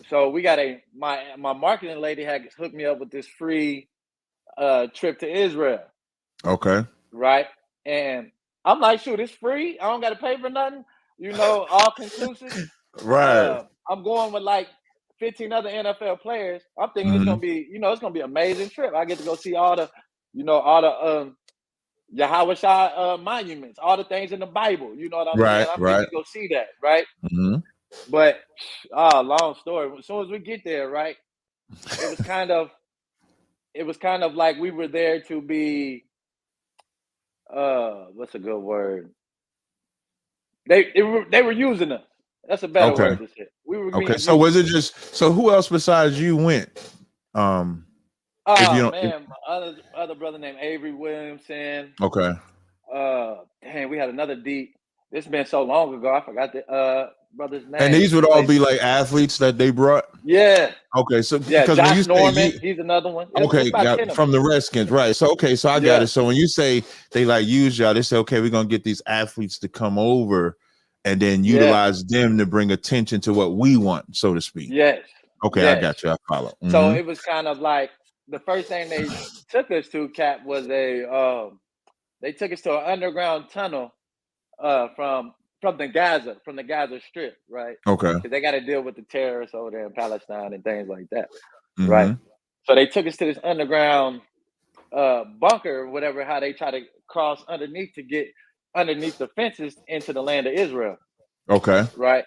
So we got my marketing lady had hooked me up with this free trip to Israel. Okay. Right. And I'm like, shoot, it's free. I don't got to pay for nothing. All conclusive. Right. I'm going with like 15 other NFL players. I'm thinking it's gonna be, it's gonna be an amazing trip. I get to go see all the Yahweh Shah monuments, all the things in the Bible. You know what I'm saying? I'm getting to go see that, right? Mm-hmm. But long story. As soon as we get there, right, it was kind of like we were there to be what's a good word? They were using us. That's a better word to say. We were so was it so who else besides you went? Man, my other brother named Avery Williamson. Okay. Dang, we had another D. This has been so long ago, I forgot the brother's name. And these would all be like athletes that they brought? Yeah. Okay, so because Josh when you say Norman, he's another one. Okay, from the Redskins, right? So so I got it. So when you say they like use y'all, they say, okay, we're gonna get these athletes to come over and then utilize them to bring attention to what we want, so to speak. Yes. Okay, yes. I got you. I follow. Mm-hmm. So it was kind of like the first thing they took us to, Cap, was they took us to an underground tunnel from the Gaza Strip, right? Okay. Because they got to deal with the terrorists over there in Palestine and things like that, mm-hmm. right? So they took us to this underground bunker, or whatever, how they try to cross underneath to get underneath the fences into the land of Israel. Okay. Right?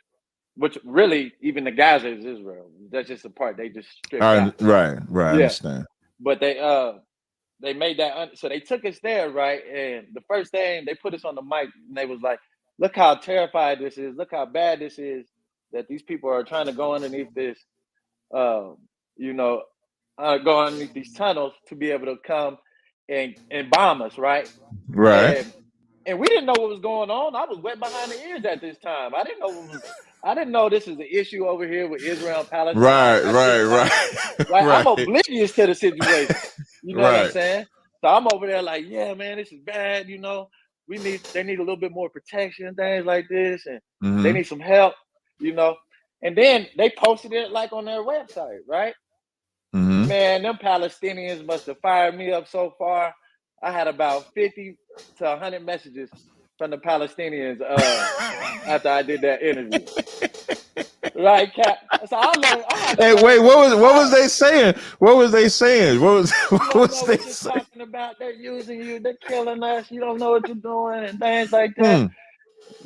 Which really, even the Gaza is Israel. That's just the part they just stripped out. Right. I understand. But they made that, so they took us there, right? And the first thing, they put us on the mic and they was like, look how terrified this is. Look how bad this is, that these people are trying to go underneath this, go underneath these tunnels to be able to come and bomb us, right? Right. And we didn't know what was going on. I was wet behind the ears at this time. I didn't know this is the issue over here with Israel and Palestine. Right. I'm oblivious to the situation. You know what I'm saying? So I'm over there like, yeah, man, this is bad. They need a little bit more protection, things like this, and they need some help. And then they posted it like on their website, right? Mm-hmm. Man, them Palestinians must have fired me up so far. I had about 50 to 100 messages from the Palestinians after I did that interview. Right, Cap? So I learned. Hey, wait, what was they saying? What was they saying? What was they talking about? They're using you. They're killing us. You don't know what you're doing and things like that.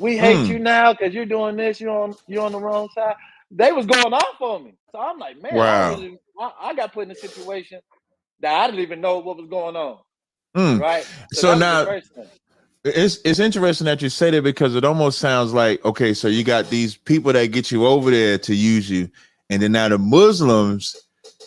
We hate you now because you're doing this. You're on the wrong side. They was going off on me. So I'm like, man, wow. I got put in a situation that I didn't even know what was going on. Right. So now it's interesting that you say that, because it almost sounds like, okay, so you got these people that get you over there to use you, And then now the Muslims,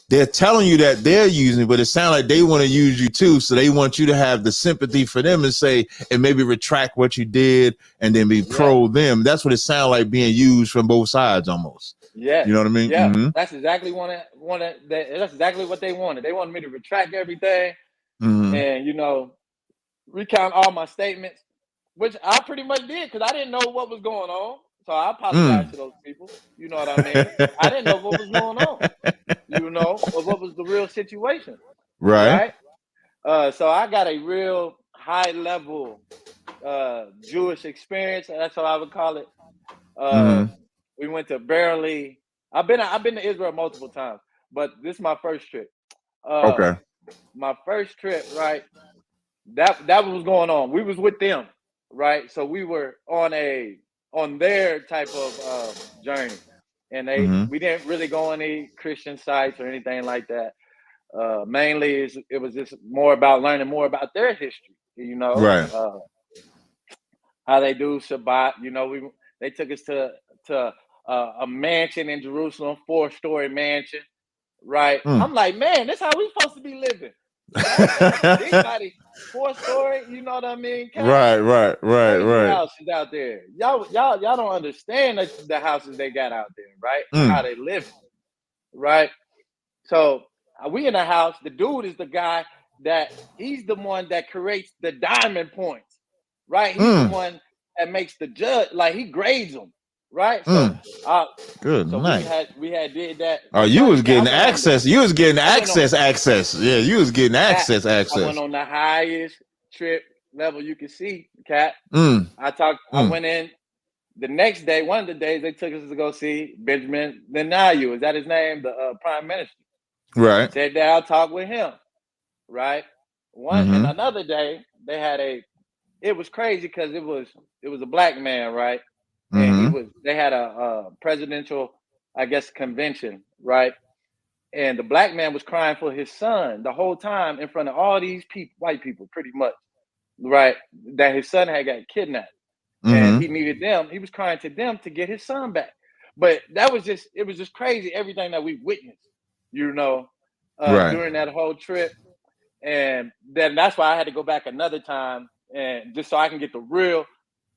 they're telling you that they're using it, but it sounds like they want to use you too. So they want you to have the sympathy for them and say, and maybe retract what you did and then be pro them. That's what it sounds like, being used from both sides almost. Yeah. You know what I mean? Yeah. Mm-hmm. That's exactly that's exactly what they wanted. They wanted me to retract everything Mm-hmm. and, you know, recount all my statements, which I pretty much did because I didn't know what was going on. So I apologize to those people. You know what I mean? I didn't know what was going on, you know, or what was the real situation. Right. So I got a real high level Jewish experience. That's what I would call it. We went to barely. I've been to Israel multiple times, but this is my first trip. Okay. My first trip, right? That was going on. We was with them, right? So we were on their type of journey, and we didn't really go on any Christian sites or anything like that. Mainly, it was just more about learning more about their history. You know, right? How they do Shabbat. You know, they took us to a mansion in Jerusalem, 4-story mansion. Right. I'm like, man, that's how we supposed to be living. Big body, 4-story, you know what I mean? Right. Houses out there. Y'all don't understand the houses they got out there, right? How they live. Right. So we in a house, the dude is the guy that he's the one that creates the diamond points. Right. He's the one that makes the judge, like he grades them. Right. So good. So nice. we had did that. Oh, you was getting access. You was getting access. Yeah, you was getting access. I went on the highest trip level you could see, Cat. I went in the next day. One of the days they took us to go see Benjamin Netanyahu. Is that his name? The prime minister. Right. Said that I'll talk with him. Right. And another day they had it was crazy because it was a black man, right? And they had a presidential, I guess, convention, right? And the black man was crying for his son the whole time in front of all these people, white people, pretty much, right? That his son had got kidnapped, and he needed them. He was crying to them to get his son back. But it was just crazy, everything that we witnessed, you know, during that whole trip. And then that's why I had to go back another time, and just so I can get the real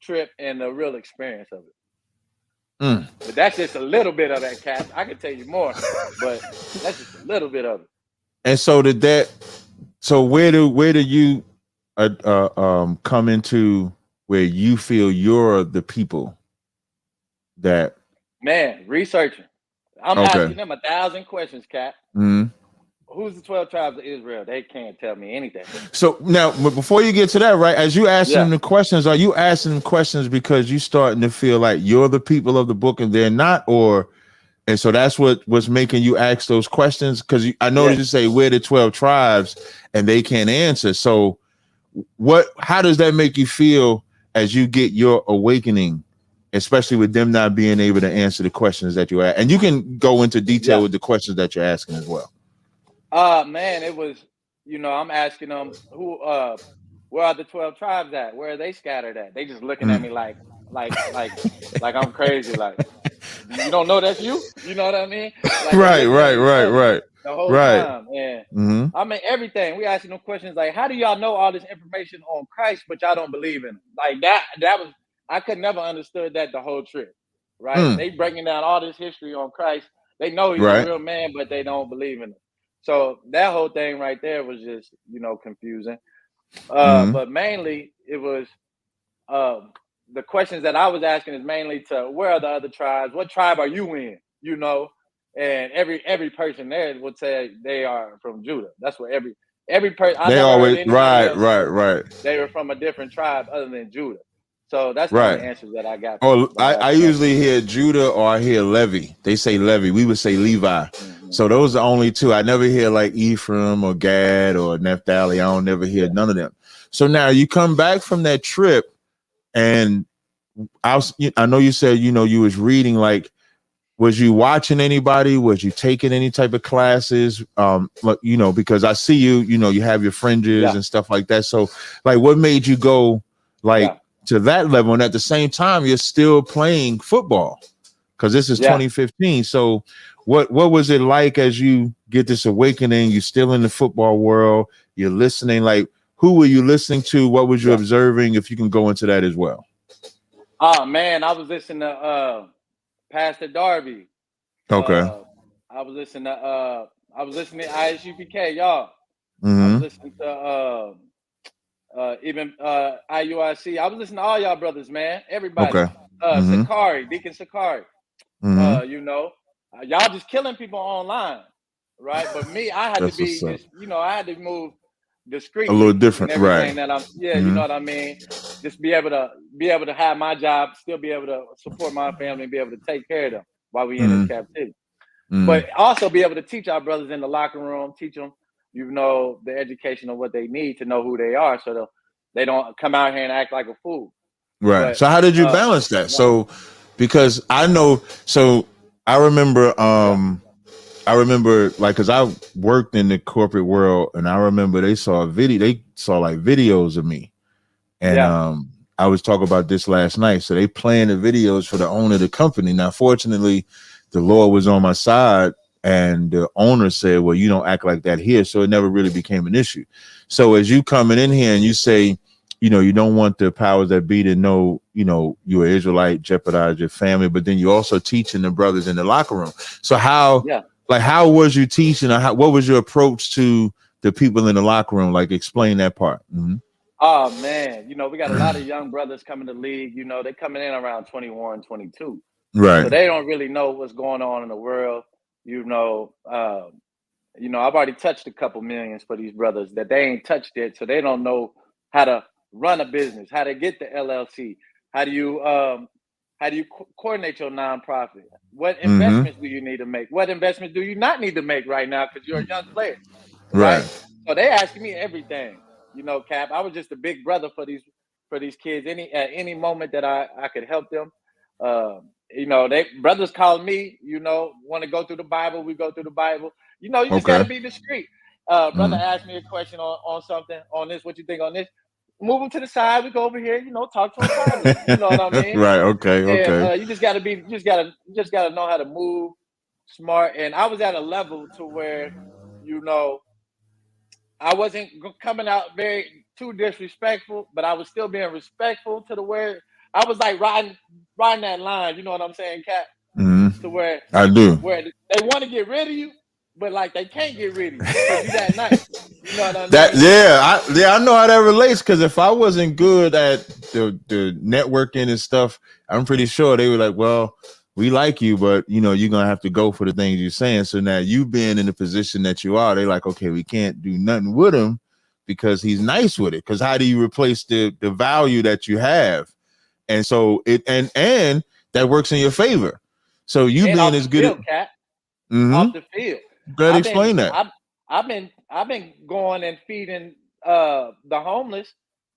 trip and the real experience of it. But that's just a little bit of that, Cat. I could tell you more, but that's just a little bit of it. And so so where do you come into where you feel you're the people that researching? I'm asking them 1,000 questions, Cat. Who's the 12 tribes of Israel? They can't tell me anything. So now, but before you get to that, right, as you asking them the questions, are you asking them questions because you starting to feel like you're the people of the book and they're not, and so that's what's making you ask those questions? Because I noticed you say we're the 12 tribes and they can't answer. So how does that make you feel as you get your awakening, especially with them not being able to answer the questions that you ask? And you can go into detail with the questions that you're asking as well. Man, it was, I'm asking them where are the 12 tribes at? Where are they scattered at? They just looking at me like I'm crazy. Like, you don't know that's you? You know what I mean? Like, right. The whole time. And I mean, everything. We asking them questions like, how do y'all know all this information on Christ, but y'all don't believe in him? Like that was, I could never understood that the whole trip, right? They breaking down all this history on Christ. They know he's a real man, but they don't believe in him. So that whole thing right there was just, confusing. But mainly it was the questions that I was asking is mainly to where are the other tribes? What tribe are you in? And every person there would say they are from Judah. That's what every person. They always right. They were from a different tribe other than Judah. So that's the only answers that I got. I usually hear Judah or I hear Levi. They say Levi. We would say Levi. So those are only two. I never hear like Ephraim or Gad or Naphtali. I don't never hear none of them. So now you come back from that trip, and I know you said you was reading. Like, was you watching anybody? Was you taking any type of classes? Because I see you have your fringes and stuff like that. So like, what made you go to that level? And at the same time, you're still playing football. because this is 2015. So what was it like as you get this awakening? You're still in the football world. You're listening. Like, who were you listening to? What was you observing? If you can go into that as well. Oh man, I was listening to Pastor Darby. Okay. I was listening to ISUPK, y'all. Mm-hmm. I was listening to even IUIC. I was listening to all y'all brothers, man. Everybody. Okay. Mm-hmm. Sakari, Deacon Sakari. Mm-hmm. You know, y'all just killing people online, right? But me, I had to be, just, you know, I had to move discreetly, a little different, and everything right? That I'm, you know what I mean. Just be able to have my job, still be able to support my family, and be able to take care of them while we in this captivity. But also be able to teach our brothers in the locker room, teach them, you know, the education of what they need to know who they are, so they don't come out here and act like a fool. Right. But, so how did you balance that? So, because I know, so I remember, like, cause I worked in the corporate world, and I remember they saw like videos of me, and I was talking about this last night. So they playing the videos for the owner of the company. Now, fortunately, the Lord was on my side, and the owner said, well, you don't act like that here. So it never really became an issue. So as you coming in here and you say, you know, you don't want the powers that be to know, you know, you're an Israelite, jeopardize your family, but then you're also teaching the brothers in the locker room. So how was you teaching? Or what was your approach to the people in the locker room? Like, explain that part. Mm-hmm. Oh man, you know, we got a lot of young brothers coming to the league. You know, they're coming in around 21, 22. Right. So they don't really know what's going on in the world. You know, I've already touched a couple millions for these brothers that they ain't touched it, so they don't know how to run a business, how to get the LLC, how do you coordinate your nonprofit, what investments do you need to make, what investments do you not need to make right now because you're a young player, right? So they asking me everything, you know, Cap. I was just a big brother for these kids. At any moment that I could help them, you know, brothers call me, you know, want to go through the Bible. We go through the Bible. You know, you just got to be discreet. Brother asked me a question on something, on this. What you think on this? Move them to the side. We go over here. You know, talk to them privately. You know what I mean? Right. Okay. And, you just got to know how to move smart. And I was at a level to where, you know, I wasn't coming out too disrespectful, but I was still being respectful to the word. I was like riding that line. You know what I'm saying, Cat? To where I do. Where they want to get rid of you, but like they can't get rid of you because you that nice. You know what I mean? I know how that relates, because if I wasn't good at the networking and stuff, I'm pretty sure they were like, well, we like you, but you know, you're gonna have to go for the things you're saying. So now you being in the position that you are, they're like, okay, we can't do nothing with him because he's nice with it. Because how do you replace the value that you have? And so and that works in your favor. So you and being as good field, Cat, off the field. Go ahead, explain that. I've been going and feeding the homeless,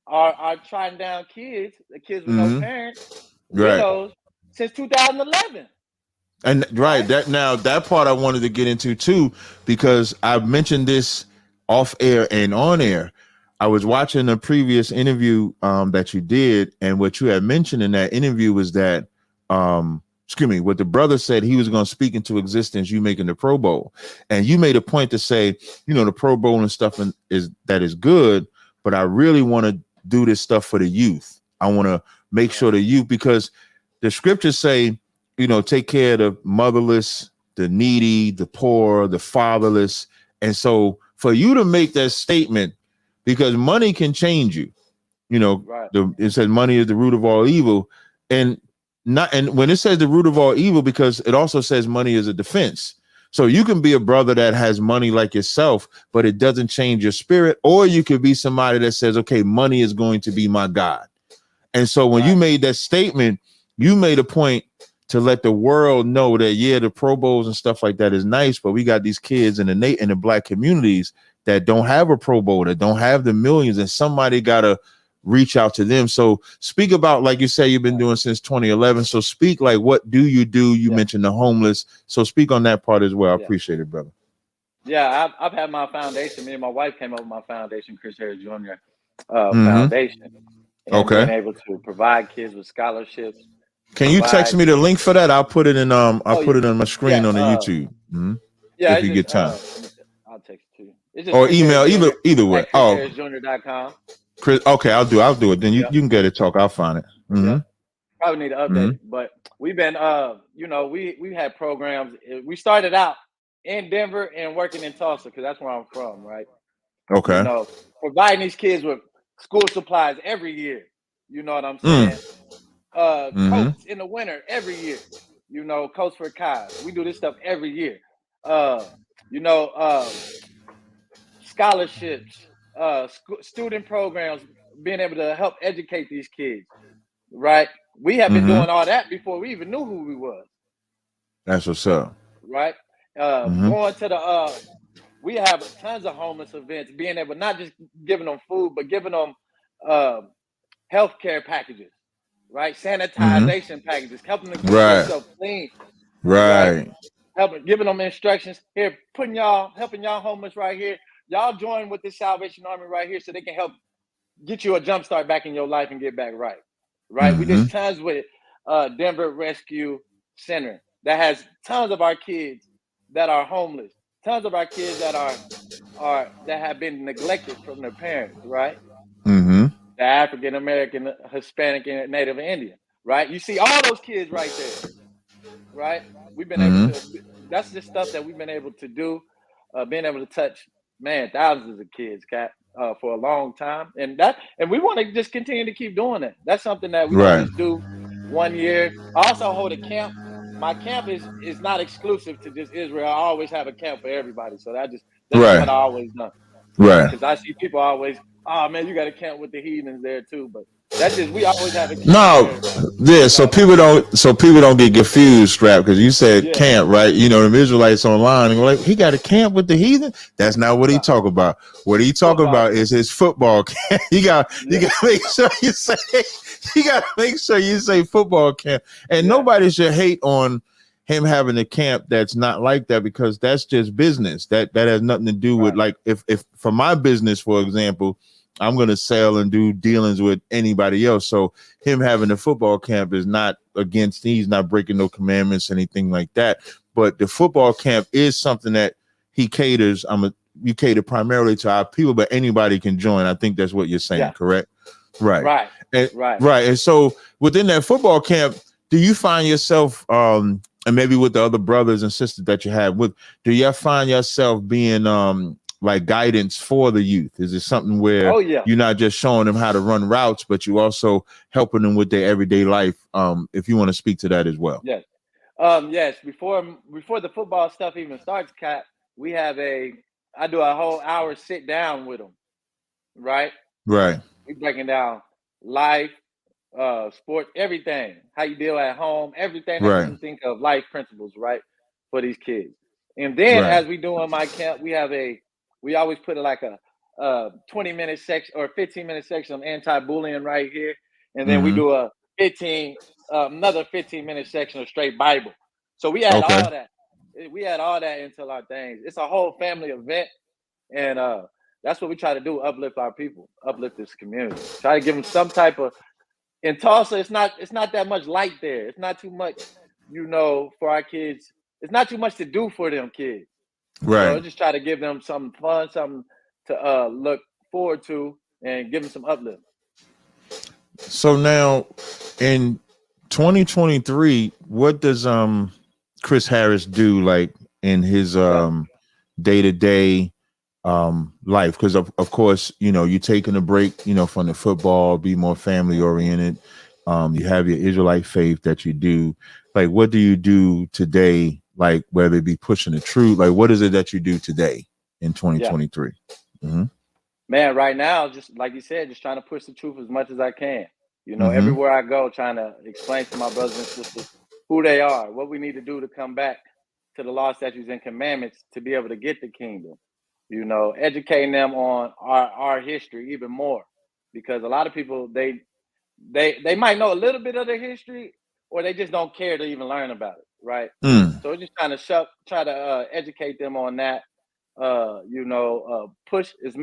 are trotting down kids, the kids with no parents, widows, since 2011. And that part I wanted to get into too, because I've mentioned this off air and on air. I was watching a previous interview that you did, and what you had mentioned in that interview was that what the brother said, he was going to speak into existence you making the Pro Bowl, and you made a point to say, you know, the Pro Bowl and stuff is good, but I really want to do this stuff for the youth. I want to make sure the youth, because the scriptures say, you know, take care of the motherless, the needy, the poor, the fatherless. And so for you to make that statement, because money can change you, you know, it says money is the root of all evil. And when it says the root of all evil, because it also says money is a defense. So you can be a brother that has money like yourself, but it doesn't change your spirit. Or you could be somebody that says, okay, money is going to be my God. And so when you made that statement, you made a point to let the world know that, yeah, the Pro Bowls and stuff like that is nice, but we got these kids in the black communities that don't have a Pro Bowl, that don't have the millions, and somebody got to reach out to them. So speak about, like you say, you've been doing since 2011. So speak, like, what do? You mentioned the homeless. So speak on that part as well. I appreciate it, brother. Yeah, I've had my foundation. Me and my wife came up with my foundation, Chris Harris Jr. Foundation. And been able to provide kids with scholarships, Can you text me the link for that? I'll put it in I'll put it on my screen on the YouTube. Yeah, if you get time. I'll text it to you. It's just Or Chris email, Harris either way. at ChrisHarrisJr.com. Chris, okay, I'll do it. Then you can get it, talk. I'll find it. Yeah. Probably need to update it. But we've been we had programs. We started out in Denver and working in Tulsa, because that's where I'm from, right? Okay. You know, providing these kids with school supplies every year. You know what I'm saying? Coats in the winter every year. You know, coats for Kai. We do this stuff every year. Scholarships, student programs, being able to help educate these kids, right? We have been doing all that before we even knew who we was. That's what's up. Right? Going to we have tons of homeless events, being able, not just giving them food, but giving them healthcare packages, right? Sanitization packages, helping them keep themselves clean. Right. Giving them instructions here, helping y'all homeless right here. Y'all join with the Salvation Army right here so they can help get you a jump start back in your life and get back right. Right? We did tons with Denver Rescue Center that has tons of our kids that are homeless, tons of our kids that that have been neglected from their parents, right? The African American, Hispanic, and Native Indian, right? You see all those kids right there, right? We've been able to. That's the stuff that we've been able to do, being able to touch, thousands of kids, for a long time, and we want to just continue to keep doing it. That's something that we don't just do 1 year. I also hold a camp. My camp is not exclusive to just Israel. I always have a camp for everybody. So that's what I always done. Right. Because I see people always, oh man, you got a camp with the heathens there too. But that's just, we always have a camp. So people don't get confused, Strap, because you said camp, right? You know, them Israelites online and like, he got a camp with the heathen. That's not what he talk about. What he talk about is his football camp. You got to make sure you say football camp. And nobody should hate on him having a camp that's not like that, because that's just business. That has nothing to do with, like, if for my business, for example, I'm going to sell and do dealings with anybody else. So him having a football camp is not against, he's not breaking no commandments, anything like that. But the football camp is something that he caters. You cater primarily to our people, but anybody can join. I think that's what you're saying, correct? Right. And so within that football camp, do you find yourself, and maybe with the other brothers and sisters that you have with, do you find yourself being like guidance for the youth? Is it something where you're not just showing them how to run routes, but you also helping them with their everyday life? If you want to speak to that as well. Yes. Yes. Before the football stuff even starts, Kat, I do a whole hour sit down with them. Right. Right. We breaking down life, sports, everything, how you deal at home, everything that you can think of, life principles, right, for these kids. And then as we do in my camp, we always put like a 20-minute section or 15-minute section of anti-bullying right here. And then we do another 15-minute section of straight Bible. So we add all that. We add all that into our things. It's a whole family event. And that's what we try to do, uplift our people, uplift this community. Try to give them some type of, in Tulsa, it's not that much light there. It's not too much, for our kids. It's not too much to do for them kids. Right. So just try to give them something fun, something to look forward to, and give them some uplift. So now in 2023, what does Chris Harris do, like, in his day-to-day life? Because of course, you're taking a break, from the football, be more family oriented. You have your Israelite faith that you do. Like, what do you do today? Like, whether it be pushing the truth, like, what is it that you do today in 2023? Man, right now, just like you said, just trying to push the truth as much as I can. Everywhere I go, trying to explain to my brothers and sisters who they are, what we need to do to come back to the law, statutes, and commandments to be able to get the kingdom. Educating them on our history even more, because a lot of people, they might know a little bit of their history, or they just don't care to even learn about it, right? So we're just trying to try to educate them on that. Push this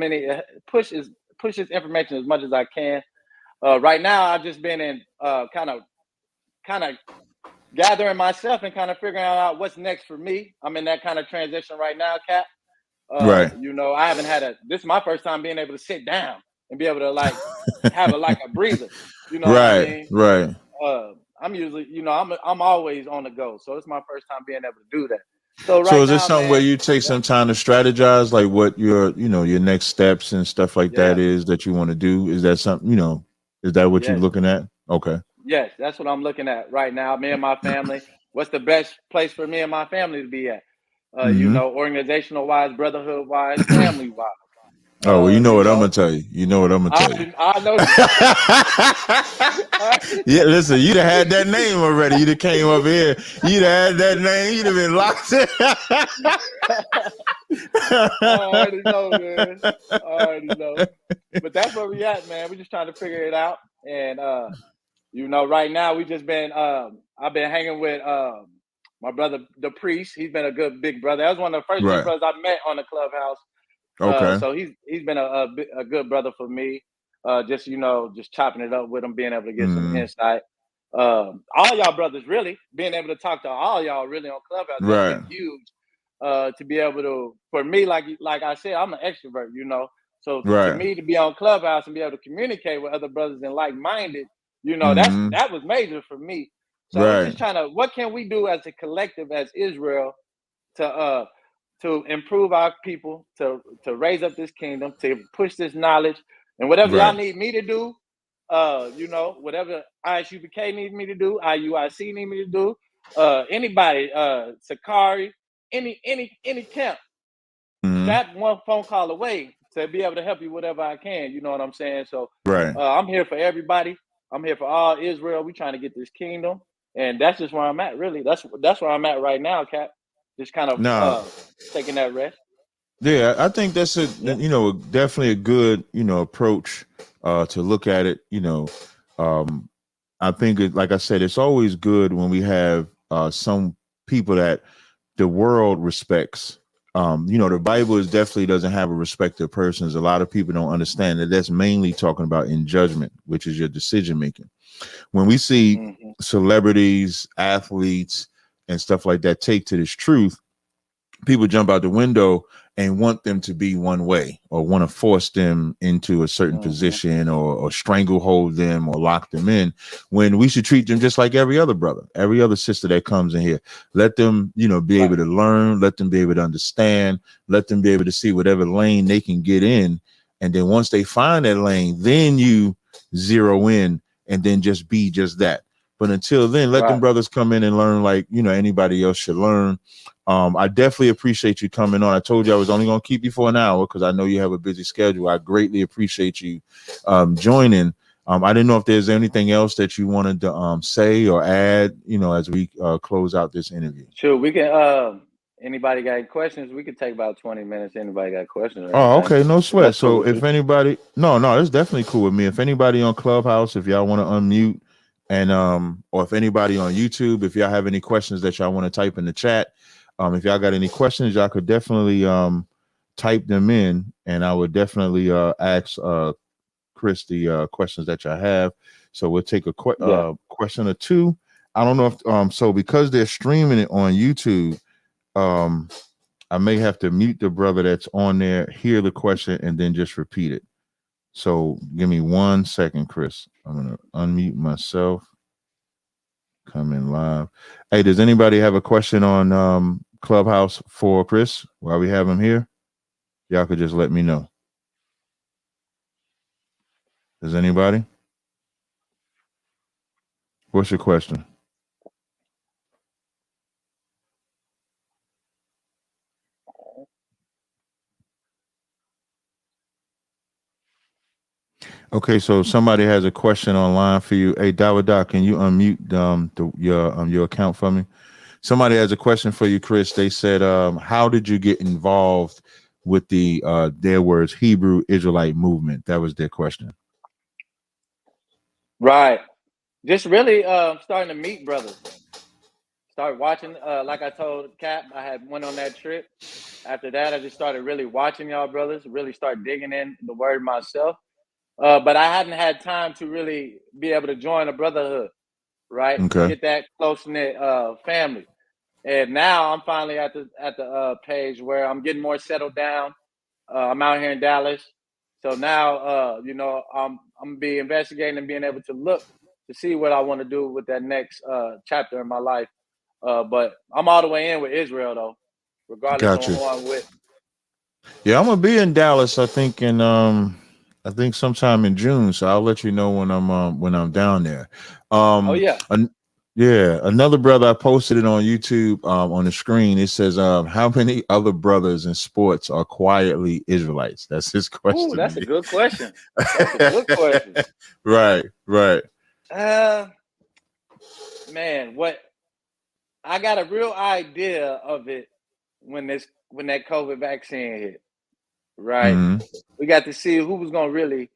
information as much as I can. Right now, I've just been in kind of kind of gathering myself and kind of figuring out what's next for me. I'm in that kind of transition right now, Cap. Right. You know, I haven't had this is my first time being able to sit down and be able to like have a breather. You know what I mean? Right. I'm usually, you know, I'm always on the go. So it's my first time being able to do that. So So right is this now, something man, where you take some time to strategize, like what your, you know, your next steps and stuff like that is that you want to do? Is that something, you know, is that what you're looking at? Okay. Yes, that's what I'm looking at right now. Me and my family. What's the best place for me and my family to be at? You know, organizational wise, brotherhood wise, family wise. Oh, well, you know You what I'm know, gonna tell you. You know what I'm gonna tell you. I know. Yeah, listen, you'd have had that name already. You'd have came up here. You'd have had that name. You'd have been locked in. I already know, man. I already know. But that's where we at, man. We're just trying to figure it out. And you know, right now we just been I've been hanging with my brother the priest. He's been a good big brother. That was one of the first big brothers I met on the Clubhouse. So he's been a good brother for me. Just, you know, just chopping it up with him, being able to get some insight. All y'all brothers, really being able to talk to all y'all really on Clubhouse, that's been huge. To be able to, for me, like I said, I'm an extrovert, you know. So to me, to be on Clubhouse and be able to communicate with other brothers and like-minded, you know, that was major for me. So we're just trying to, what can we do as a collective, as Israel, to improve our people, to raise up this kingdom, to push this knowledge, and whatever y'all need me to do, you know, whatever ISUPK needs me to do, IUIC need me to do, anybody, Sakari, any camp, strap one phone call away to be able to help you whatever I can. You know what I'm saying? So I'm here for everybody. I'm here for all Israel. We trying to get this kingdom, and that's just where I'm at. Really, that's where I'm at right now, Cap. Just kind of taking that rest. Yeah, I think that's you know, definitely a good, you know, approach to look at it. You know, I think like I said, it's always good when we have some people that the world respects. You know, the Bible definitely doesn't have a respect of persons. A lot of people don't understand that that's mainly talking about in judgment, which is your decision making. When we see celebrities, athletes, and stuff like that take to this truth, people jump out the window and want them to be one way, or want to force them into a certain position, or stranglehold them or lock them in, when we should treat them just like every other brother, every other sister that comes in here. Let them, you know, be able to learn, let them be able to understand, let them be able to see whatever lane they can get in. And then once they find that lane, then you zero in and then just be just that. But until then, let them brothers come in and learn like, you know, anybody else should learn. I definitely appreciate you coming on. I told you I was only going to keep you for an hour because I know you have a busy schedule. I greatly appreciate you joining. I didn't know if there's anything else that you wanted to say or add, you know, as we close out this interview. Sure, we can. Anybody got questions? We could take about 20 minutes. Anybody got questions? Oh, okay, no sweat. That's So cool if anybody, no, it's definitely cool with me. If anybody on Clubhouse, if y'all want to unmute, and or if anybody on YouTube, if y'all have any questions that y'all want to type in the chat, if y'all got any questions, y'all could definitely type them in, and I would definitely ask Chris the questions that y'all have. So we'll take a question or two. I don't know if so because they're streaming it on YouTube, I may have to mute the brother that's on there, hear the question, and then just repeat it. So give me 1 second, Chris. I'm gonna unmute myself. Come in live. Hey, does anybody have a question on Clubhouse for Chris while we have him here? Y'all could just let me know. Does anybody? What's your question? Okay, so somebody has a question online for you. Hey, Dawada, can you unmute your account for me? Somebody has a question for you, Chris. They said, how did you get involved with the their words Hebrew Israelite movement? That was their question. Right. Just really starting to meet brothers. Started watching, like I told Cap, I had went on that trip. After that, I just started really watching y'all brothers, really start digging in the word myself. But I hadn't had time to really be able to join a brotherhood. right? Okay. Get that close knit family. And now I'm finally at the page where I'm getting more settled down. I'm out here in Dallas, so now I'm gonna be investigating and being able to look to see what I want to do with that next chapter in my life. But I'm all the way in with Israel though, regardless Got on you. who I'm with. Yeah, I'm gonna be in Dallas. I think sometime in June. So I'll let you know when I'm down there. Oh yeah. Yeah, another brother, I posted it on YouTube on the screen. It says, how many other brothers in sports are quietly Israelites? That's his question. Ooh, that's a good question. That's a good question. Right. Man, what I got a real idea of it when that COVID vaccine hit. Right. Mhm. We got to see who was gonna really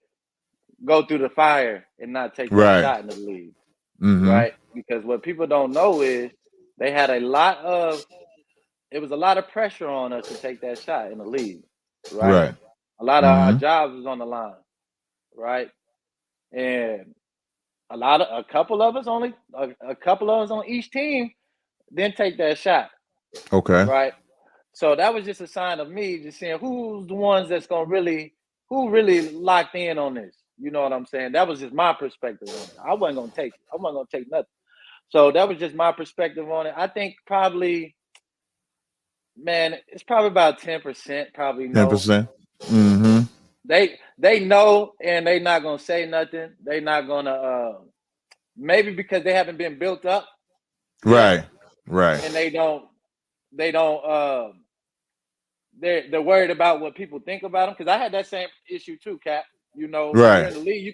go through the fire and not take that Right. shot in the league. Mhm. Right? Because what people don't know is they had it was a lot of pressure on us to take that shot in the league. Right? Right. A lot of our Mhm. jobs was on the line. Right? And a couple of us on each team didn't take that shot. Okay. Right? So that was just a sign of me just seeing who's the ones that's gonna who really locked in on this. You know what I'm saying? That was just my perspective on it. I wasn't gonna take it. I wasn't gonna take nothing. So that was just my perspective on it. I think probably, man, it's probably about 10%. Probably no. 10%. Mm-hmm. They know, and they not gonna say nothing. They not gonna maybe because they haven't been built up. Right. Right. And they don't. They're worried about what people think about them, because I had that same issue too, Cap. You know, when you're Right. in the league,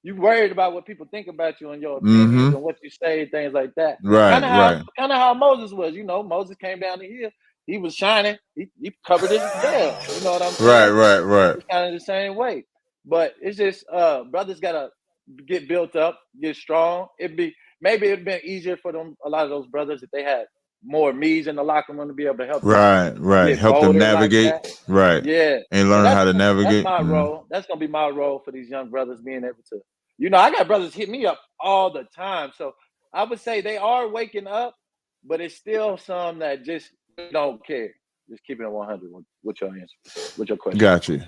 you worried about what people think about you and your opinions Mm-hmm. and what you say, things like that. Right. Kind of how Moses was. You know, Moses came down the hill, he was shining, he covered his veil. You know what I'm saying? Right. It's kind of the same way. But it's just brothers gotta get built up, get strong. Maybe it'd been easier for them, a lot of those brothers, if they had more me's in the locker room to be able to help them Right. get Help them bolder like navigate. that. Right. Yeah. And And learn how to that's navigate. my role. That's gonna be my role for these young brothers, being able to, I got brothers hit me up all the time. So I would say they are waking up, but it's still some that just don't care. Just keeping it 100 with your answer, with your question. Got you.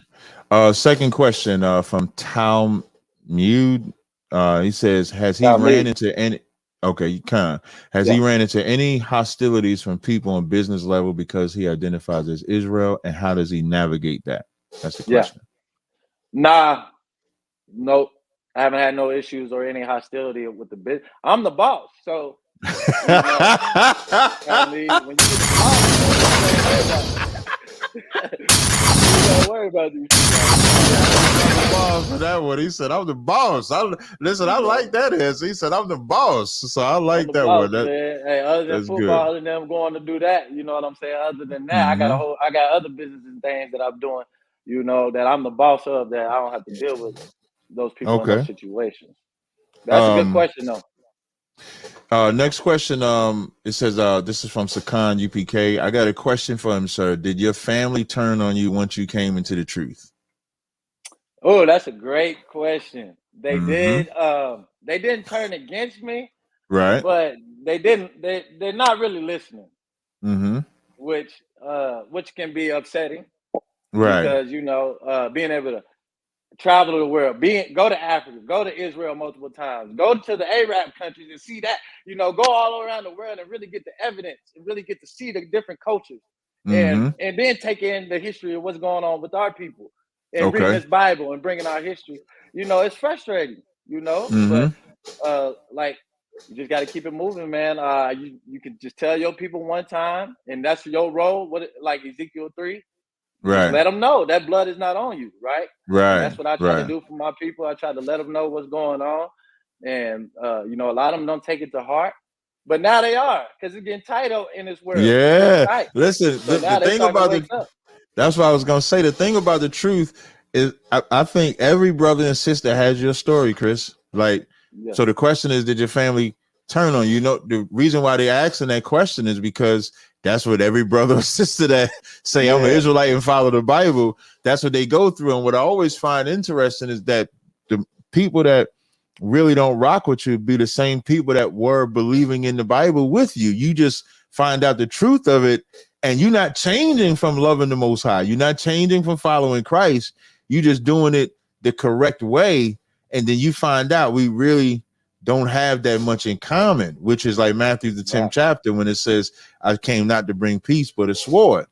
Second question from Tom Mude. He says, has he ran into any he ran into any hostilities from people on business level because he identifies as Israel, and how does he navigate that? That's the question. Nah, nope. I haven't had no issues or any hostility with the business. I'm the boss, so I mean, when you get the boss, don't worry about these boss for that one. He said, I'm the boss. I like that answer. He said, I'm the boss. So I like that boss, one. Hey, other than football, good. other than them going to do that, you know what I'm saying? Other than that, I got other businesses and things that I'm doing, that I'm the boss of, that I don't have to deal with those people in those situations. That's a good question though. Next question. It says, this is from Sakan UPK. I got a question for him, sir. Did your family turn on you once you came into the truth? Oh, that's a great question. They did. They didn't turn against me, right? But they didn't. They're not really listening, which can be upsetting, right? Because being able to travel the world, go to Africa, go to Israel multiple times, go to the Arab countries and see that, go all around the world and really get the evidence and really get to see the different cultures, and then take in the history of what's going on with our people, and reading this Bible and bringing our history. It's frustrating, but like, you just got to keep it moving, man. You can just tell your people one time, and that's your role. Like Ezekiel 3. Just let them know that blood is not on you, right? And that's what I try to do for my people. I try to let them know what's going on, and a lot of them don't take it to heart, but now they are, because it's getting tight in this world. Yeah, listen. So the thing about that's what I was gonna say. The thing about the truth is, I think every brother and sister has your story, Chris. Like, so the question is, did your family turn on you? The reason why they're asking that question is because that's what every brother or sister that say I'm an Israelite and follow the Bible, that's what they go through. And what I always find interesting is that the people that really don't rock with you be the same people that were believing in the Bible with you. You just find out the truth of it, and you're not changing from loving the Most High. You're not changing from following Christ. You're just doing it the correct way. And then you find out we really don't have that much in common, which is like Matthew the 10th chapter when it says, I came not to bring peace, but a sword.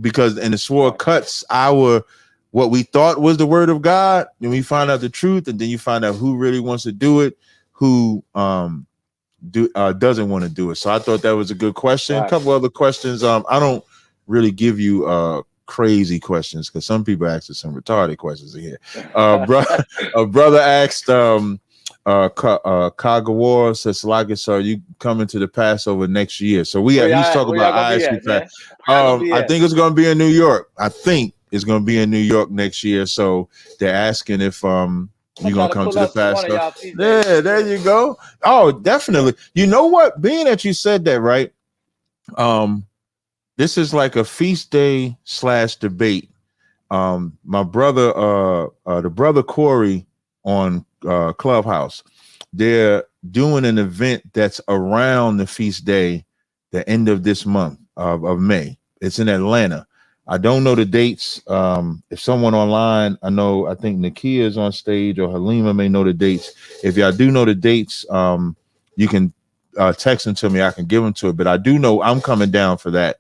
Because and the sword cuts our what we thought was the word of God, and we find out the truth, and then you find out who really wants to do it, who doesn't want to do it. So I thought that was a good question. A couple other questions. I don't really give you crazy questions because some people ask some retarded questions here. A brother asked Kagawar says, Salagas, are you coming to the Passover next year? So he's talking about ISU. I think it's going to be in New York. I think it's going to be in New York next year. So they're asking if you're going to come to the Passover. Yeah, there you go. Oh, definitely. You know what? Being that you said that, right? This is like a feast day / debate. My brother, the brother Corey on Clubhouse, they're doing an event that's around the feast day, the end of this month of May. It's in Atlanta. I don't know the dates. If someone online, I think Nakia is on stage or Halima may know the dates. If y'all do know the dates, you can text them to me. I can give them to it. But I do know I'm coming down for that.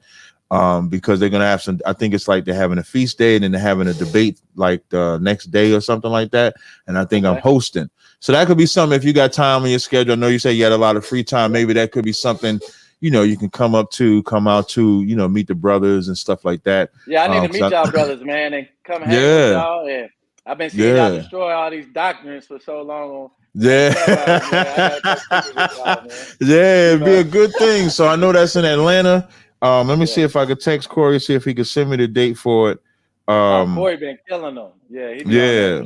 Because they're gonna have some. I think it's like they're having a feast day and then they're having a debate like the next day or something like that. And I think I'm hosting, so that could be something. If you got time on your schedule, I know you say you had a lot of free time. Maybe that could be something. You can come out to. Meet the brothers and stuff like that. Yeah, I need to meet y'all brothers, man, and come hang with y'all. And I've been seeing y'all destroy all these doctrines for so long. It'd be a good thing. So I know that's in Atlanta. Let me see if I could text Corey, see if he could send me the date for it. Corey been killing them. Yeah.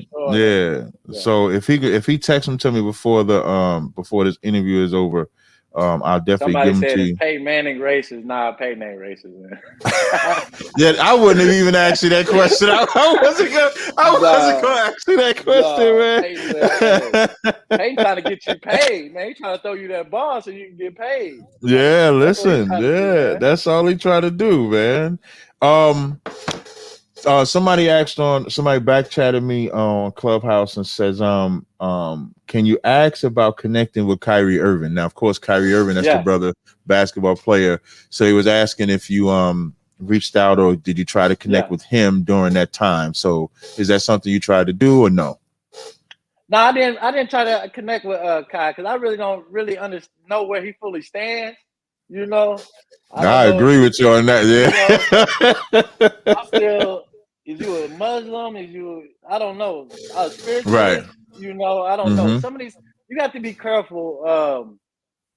So if he texts them to me before this interview is over, I'll definitely give them to you. Peyton Manning race is not Peyton races, man. Yeah, I wouldn't have even asked you that question. I wasn't gonna ask you that question, man. Peyton trying to get you paid, man. He trying to throw you that ball so you can get paid. Yeah, listen, that's all he trying to do, man. Somebody back chatted me on Clubhouse and says, can you ask about connecting with Kyrie Irving? Now, of course, Kyrie Irving, that's the brother basketball player. So he was asking if you reached out or did you try to connect with him during that time? So is that something you tried to do or no? No, I didn't try to connect with Kai because I really don't know where he fully stands. I agree with you on that. I feel, is you a Muslim? I don't know. Spiritualist? Right. I don't know. Some of these, you got to be careful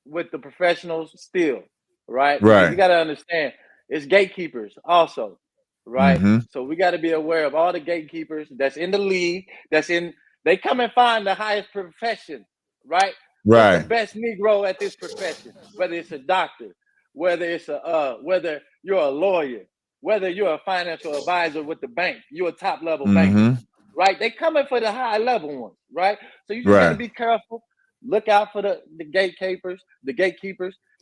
with the professionals still, right? Right. You got to understand, it's gatekeepers also, right? So we got to be aware of all the gatekeepers that's in the league, they come and find the highest profession, right? Right. What's the best Negro at this profession, whether it's a doctor, whether you're a lawyer, whether you're a financial advisor with the bank, you're a top level banker, right? They coming for the high level ones, right? So you just got to be careful. Look out for the gatekeepers.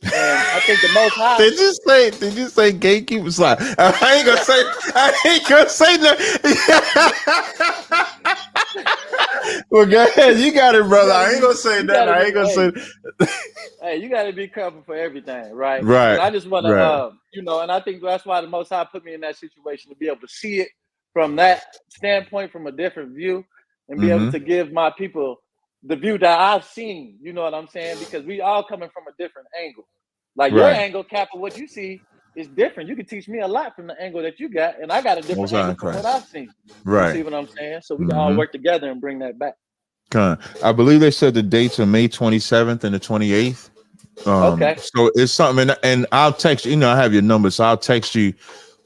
And I think the Most High. Did you say gatekeepers? Like, I ain't gonna say no. Well, go ahead. You got it, brother. I ain't gonna say that. Hey, you got to be careful for everything, right? Right. And I just want to, and I think that's why the Most High put me in that situation to be able to see it from that standpoint, from a different view, and be able to give my people the view that I've seen. You know what I'm saying? Because we all coming from a different angle. Like your angle, Cap, of what you see is different. You can teach me a lot from the angle that you got, and I got a different angle from what I've seen. Right. You see what I'm saying? So we can all work together and bring that back. I believe they said the dates are May 27th and the 28th. Okay. So it's something, and I'll text you. I have your number, so I'll text you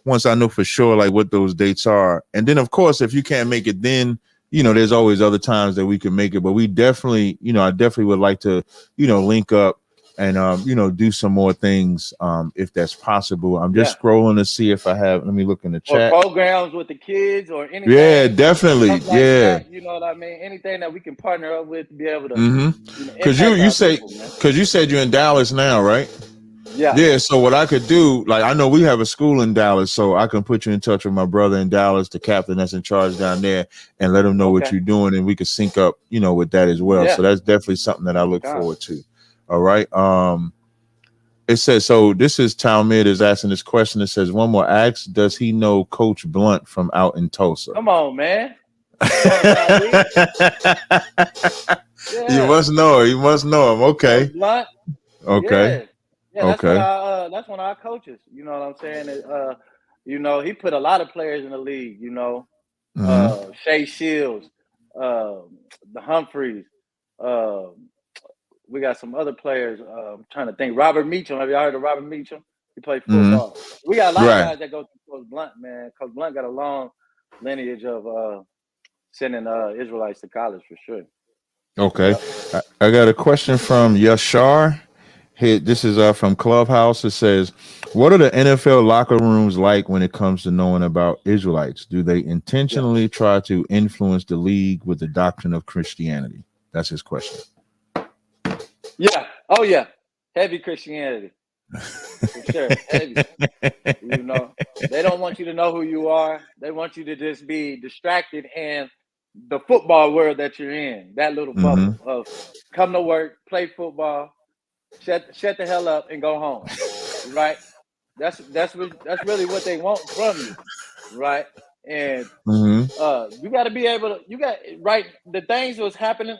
once I know for sure like what those dates are. And then, of course, if you can't make it, then there's always other times that we can make it. But we definitely, I definitely would like to, link up and do some more things if that's possible. I'm just scrolling to see if I have. Let me look in the Or chat. programs with the kids or anything. Yeah, definitely. Stuff like that, you know what I mean? Anything that we can partner up with to be able to Because you said you're in Dallas now, right? Yeah. So what I could do, like, I know we have a school in Dallas, so I can put you in touch with my brother in Dallas, the captain that's in charge down there, and let him know what you're doing, and we could sync up, with that as well. So that's definitely something that I look forward to. All right. It says, so this is Talmud is asking this question. It says, one more ask, does he know Coach Blunt from out in Tulsa? Come on, man. You must know him. You must know him. Okay. Coach Blunt. Okay. Yeah, that's one of our coaches. You know what I'm saying? He put a lot of players in the league, Shea Shields, the Humphreys, we got some other players. I'm trying to think. Robert Meacham. Have y'all heard of Robert Meacham? He played football. We got a lot of guys that go through Coach Blunt, man. Coach Blunt got a long lineage of sending Israelites to college for sure. Okay. I got a question from Yashar. Hey, this is from Clubhouse. It says, what are the NFL locker rooms like when it comes to knowing about Israelites? Do they intentionally try to influence the league with the doctrine of Christianity? That's his question. Yeah. Oh, yeah. Heavy Christianity. For sure. Heavy. They don't want you to know who you are. They want you to just be distracted in the football world that you're in. That little bubble of come to work, play football, shut the hell up and go home. Right? That's really what they want from you. Right? And you got to be able to, the things that's happening,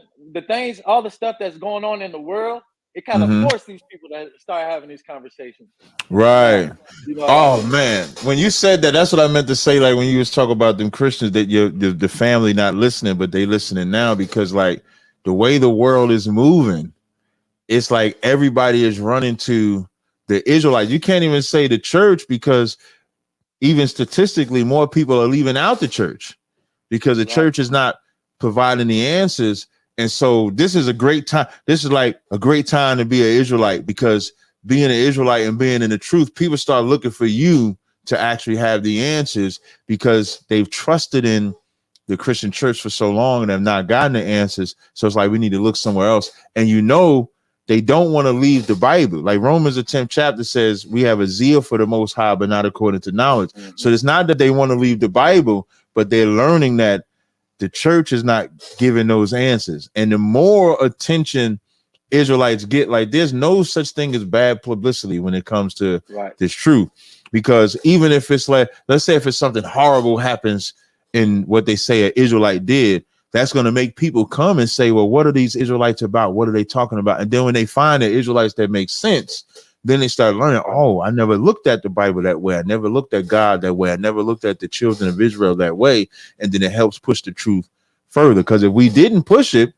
all the stuff that's going on in the world, it kind of forced these people to start having these conversations. Right. Man, when you said that, that's what I meant to say. Like when you was talking about them Christians, that the family not listening, but they listening now, because like the way the world is moving, it's like everybody is running to the Israelites. You can't even say the church, because even statistically, more people are leaving out the church because the church is not providing the answers. And so this is a great time. This is like a great time to be an Israelite, because being an Israelite and being in the truth, people start looking for you to actually have the answers, because they've trusted in the Christian church for so long and have not gotten the answers. So it's like, we need to look somewhere else. And they don't want to leave the Bible. Like Romans, the 10th chapter says, we have a zeal for the Most High, but not according to knowledge. So it's not that they want to leave the Bible, but they're learning that the church is not giving those answers. And the more attention Israelites get, like, there's no such thing as bad publicity when it comes to this truth. Because even if it's like, let's say if it's something horrible happens in what they say an Israelite did, that's going to make people come and say, well, what are these Israelites about? What are they talking about? And then when they find the Israelites that make sense, then they start learning, oh, I never looked at the Bible that way. I never looked at God that way. I never looked at the children of Israel that way. And then it helps push the truth further. Because if we didn't push it,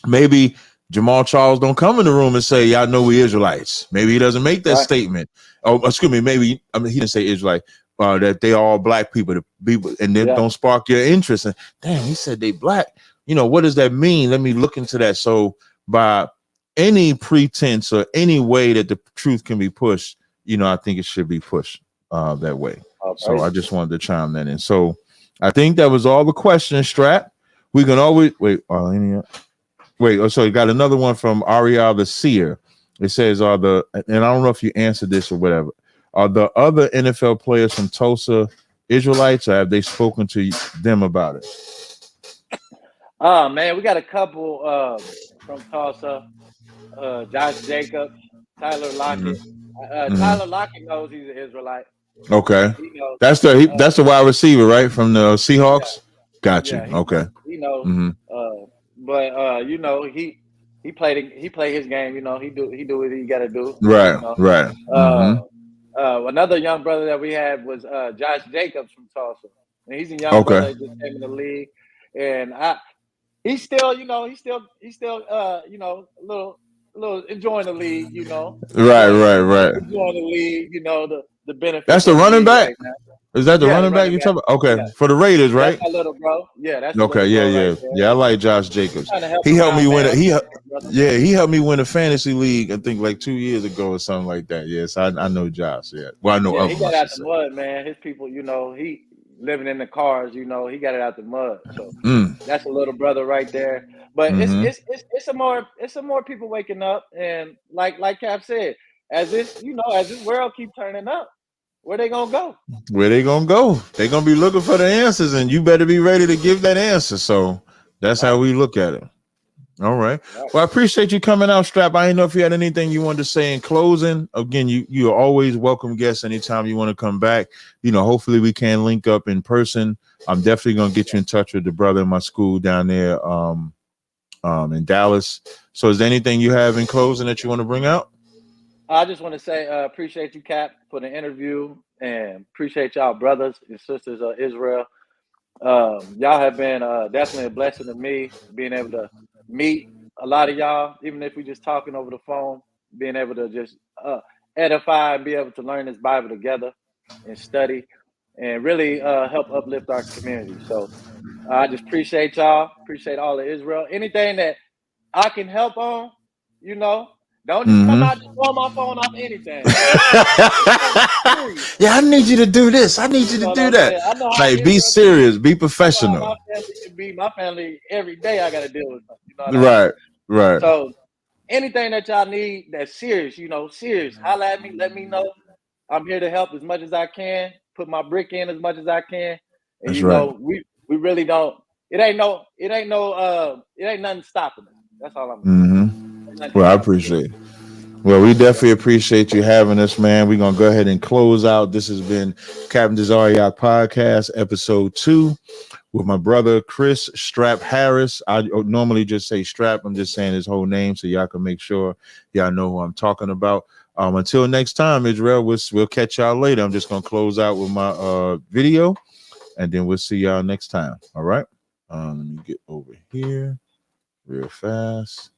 maybe Jamal Charles don't come in the room and say, y'all know we Israelites. Maybe he doesn't make that statement. Oh, excuse me. Maybe, he didn't say Israelite. That they all black people, and then don't spark your interest. And damn, he said they black. What does that mean? Let me look into that. So by any pretense or any way that the truth can be pushed, I think it should be pushed that way. So I just wanted to chime that in. So I think that was all the questions, Strap. We can always wait. So you got another one from Ariel the Seer. It says, and I don't know if you answered this or whatever. Are the other NFL players from Tulsa Israelites, or have they spoken to them about it? Oh, man, we got a couple from Tulsa. Josh Jacobs, Tyler Lockett. Tyler Lockett knows he's an Israelite. Okay. That's the wide receiver, right? From the Seahawks? Yeah. Gotcha. Yeah, okay. He knows. He played his game, he do what he gotta do. Right. Another young brother that we had was Josh Jacobs from Tulsa. And he's a young brother that just came in the league. And he's still a little enjoying the league, Right. Enjoying the league, the benefits. That's the running back. Right now. Is that the Yeah, running back you talking about? Okay, for the Raiders, right? That's my little bro. Yeah, that's okay. The Yeah, little bro yeah, right there. yeah. I like Josh Jacobs. Help He helped out, me win. man. He helped me win a fantasy league. I think like 2 years ago or something like that. Yes, I know Josh. Yeah, well, I know. Yeah, he got out the mud, man. His people, you know, he living in the cars. You know, he got it out the mud. So that's a little brother right there. But it's some more people waking up, and like Cap said, as this world keep turning up, where they gonna go? Where they gonna go? They gonna be looking for the answers, and you better be ready to give that answer. So that's how we look at it. All right. Well, I appreciate you coming out, Strap. I didn't know if you had anything you wanted to say in closing. Again, you are always welcome guests anytime you want to come back. You know, hopefully we can link up in person. I'm definitely gonna get you in touch with the brother in my school down there in Dallas. So is there anything you have in closing that you want to bring out? I just want to say appreciate you, Cap, for the interview, and appreciate y'all brothers and sisters of Israel. Y'all have been definitely a blessing to me, being able to meet a lot of y'all, even if we just talking over the phone, being able to just edify and be able to learn this Bible together and study and really help uplift our community. So I just appreciate y'all, appreciate all of Israel. Anything that I can help on, you know, don't just come out and throw my phone off anything. Yeah, I need you to do this. I need you to do that. Like, be serious, be professional. My family can be my family every day. I got to deal with them. You know right. So anything that y'all need that's serious, serious, holla at me, let me know. I'm here to help as much as I can, put my brick in as much as I can. And that's know, we really don't. It ain't nothing stopping us. That's all I'm saying. Well, I appreciate it. Well, we definitely appreciate you having us, man. We're gonna go ahead and close out. This has been Captain Tazaryach Podcast, episode 2, with my brother Chris Strap Harris. I normally just say Strap. I'm just saying his whole name so y'all can make sure y'all know who I'm talking about. Until next time, Israel, we'll catch y'all later. I'm just gonna close out with my video, and then we'll see y'all next time. All right. Let me get over here real fast.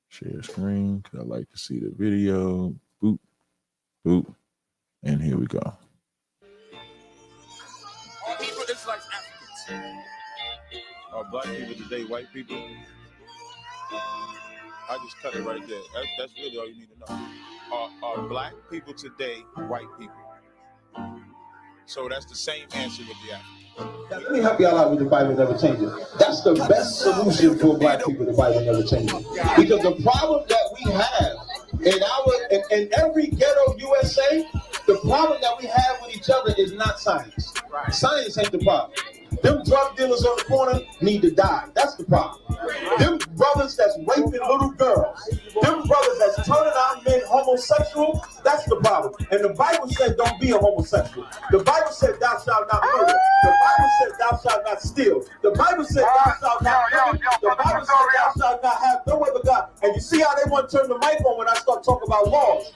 Share screen because I like to see the video. Boop, boop, and here we go. All Hebrew Israelites Africans. Are black people today white people? I just cut it right there. That's really all you need to know. Are black people today white people? So that's the same answer with the African. Now, let me help y'all out with the Bible never changes. That's the best solution for black people, the Bible never changes. Because the problem that we have in every ghetto USA, the problem that we have with each other is not science. Science ain't the problem. Them drug dealers on the corner need to die. That's the problem. Them brothers that's raping little girls, them brothers that's turning our men homosexual, that's the problem. And the Bible said don't be a homosexual. The Bible said thou shalt not murder. The Bible said thou shalt not steal. The Bible said thou shalt not murder. The Bible said thou shalt not have no other God. And you see how they want to turn the mic on when I start talking about laws.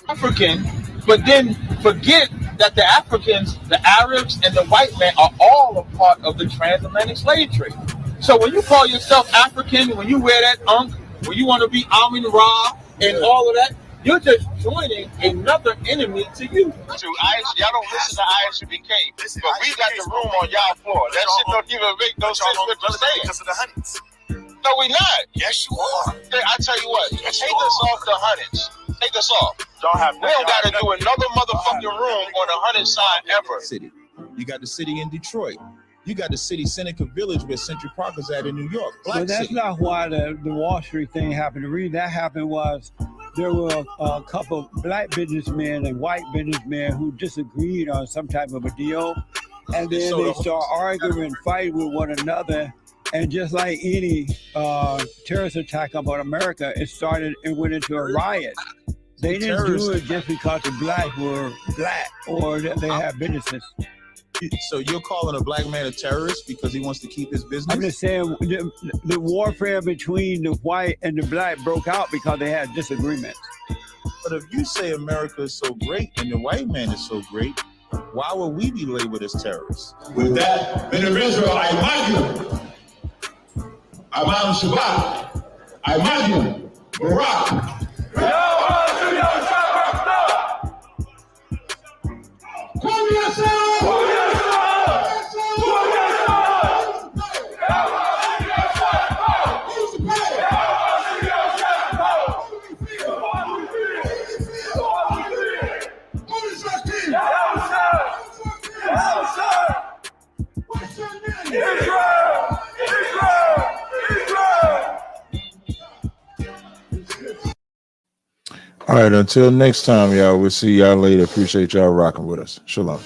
African, but then forget that the Africans, the Arabs, and the white man are all a part of the transatlantic slave trade. So when you call yourself African, when you wear that when you want to be Amin Ra and all of that, you're just joining another enemy to you. Y'all don't listen to ISUBK, but we got the room on y'all floor. That shit don't even make no sense what you're saying. Because of the hundreds. No, we not. Yes, you are. I tell you what, take us off the hundreds. Take us off. We don't got to do another motherfucking room on the 100 side ever. City. You got the city in Detroit. You got the city Seneca Village where Central Park is at in New York. But that's not why the Wall Street thing happened. The reason that happened was there were a couple black businessmen and white businessmen who disagreed on some type of a deal. And then they started arguing and fighting with one another. And just like any terrorist attack about America, it went into a riot. They didn't do it just because the blacks were black or that they had businesses. So you're calling a black man a terrorist because he wants to keep his business? I'm just saying the warfare between the white and the black broke out because they had disagreements. But if you say America is so great and the white man is so great, why would we be labeled as terrorists? With that, men of Israel, I imagine Aman Shabbat, I imagine Barak. All right, until next time, y'all. We'll see y'all later. Appreciate y'all rocking with us. Shalom.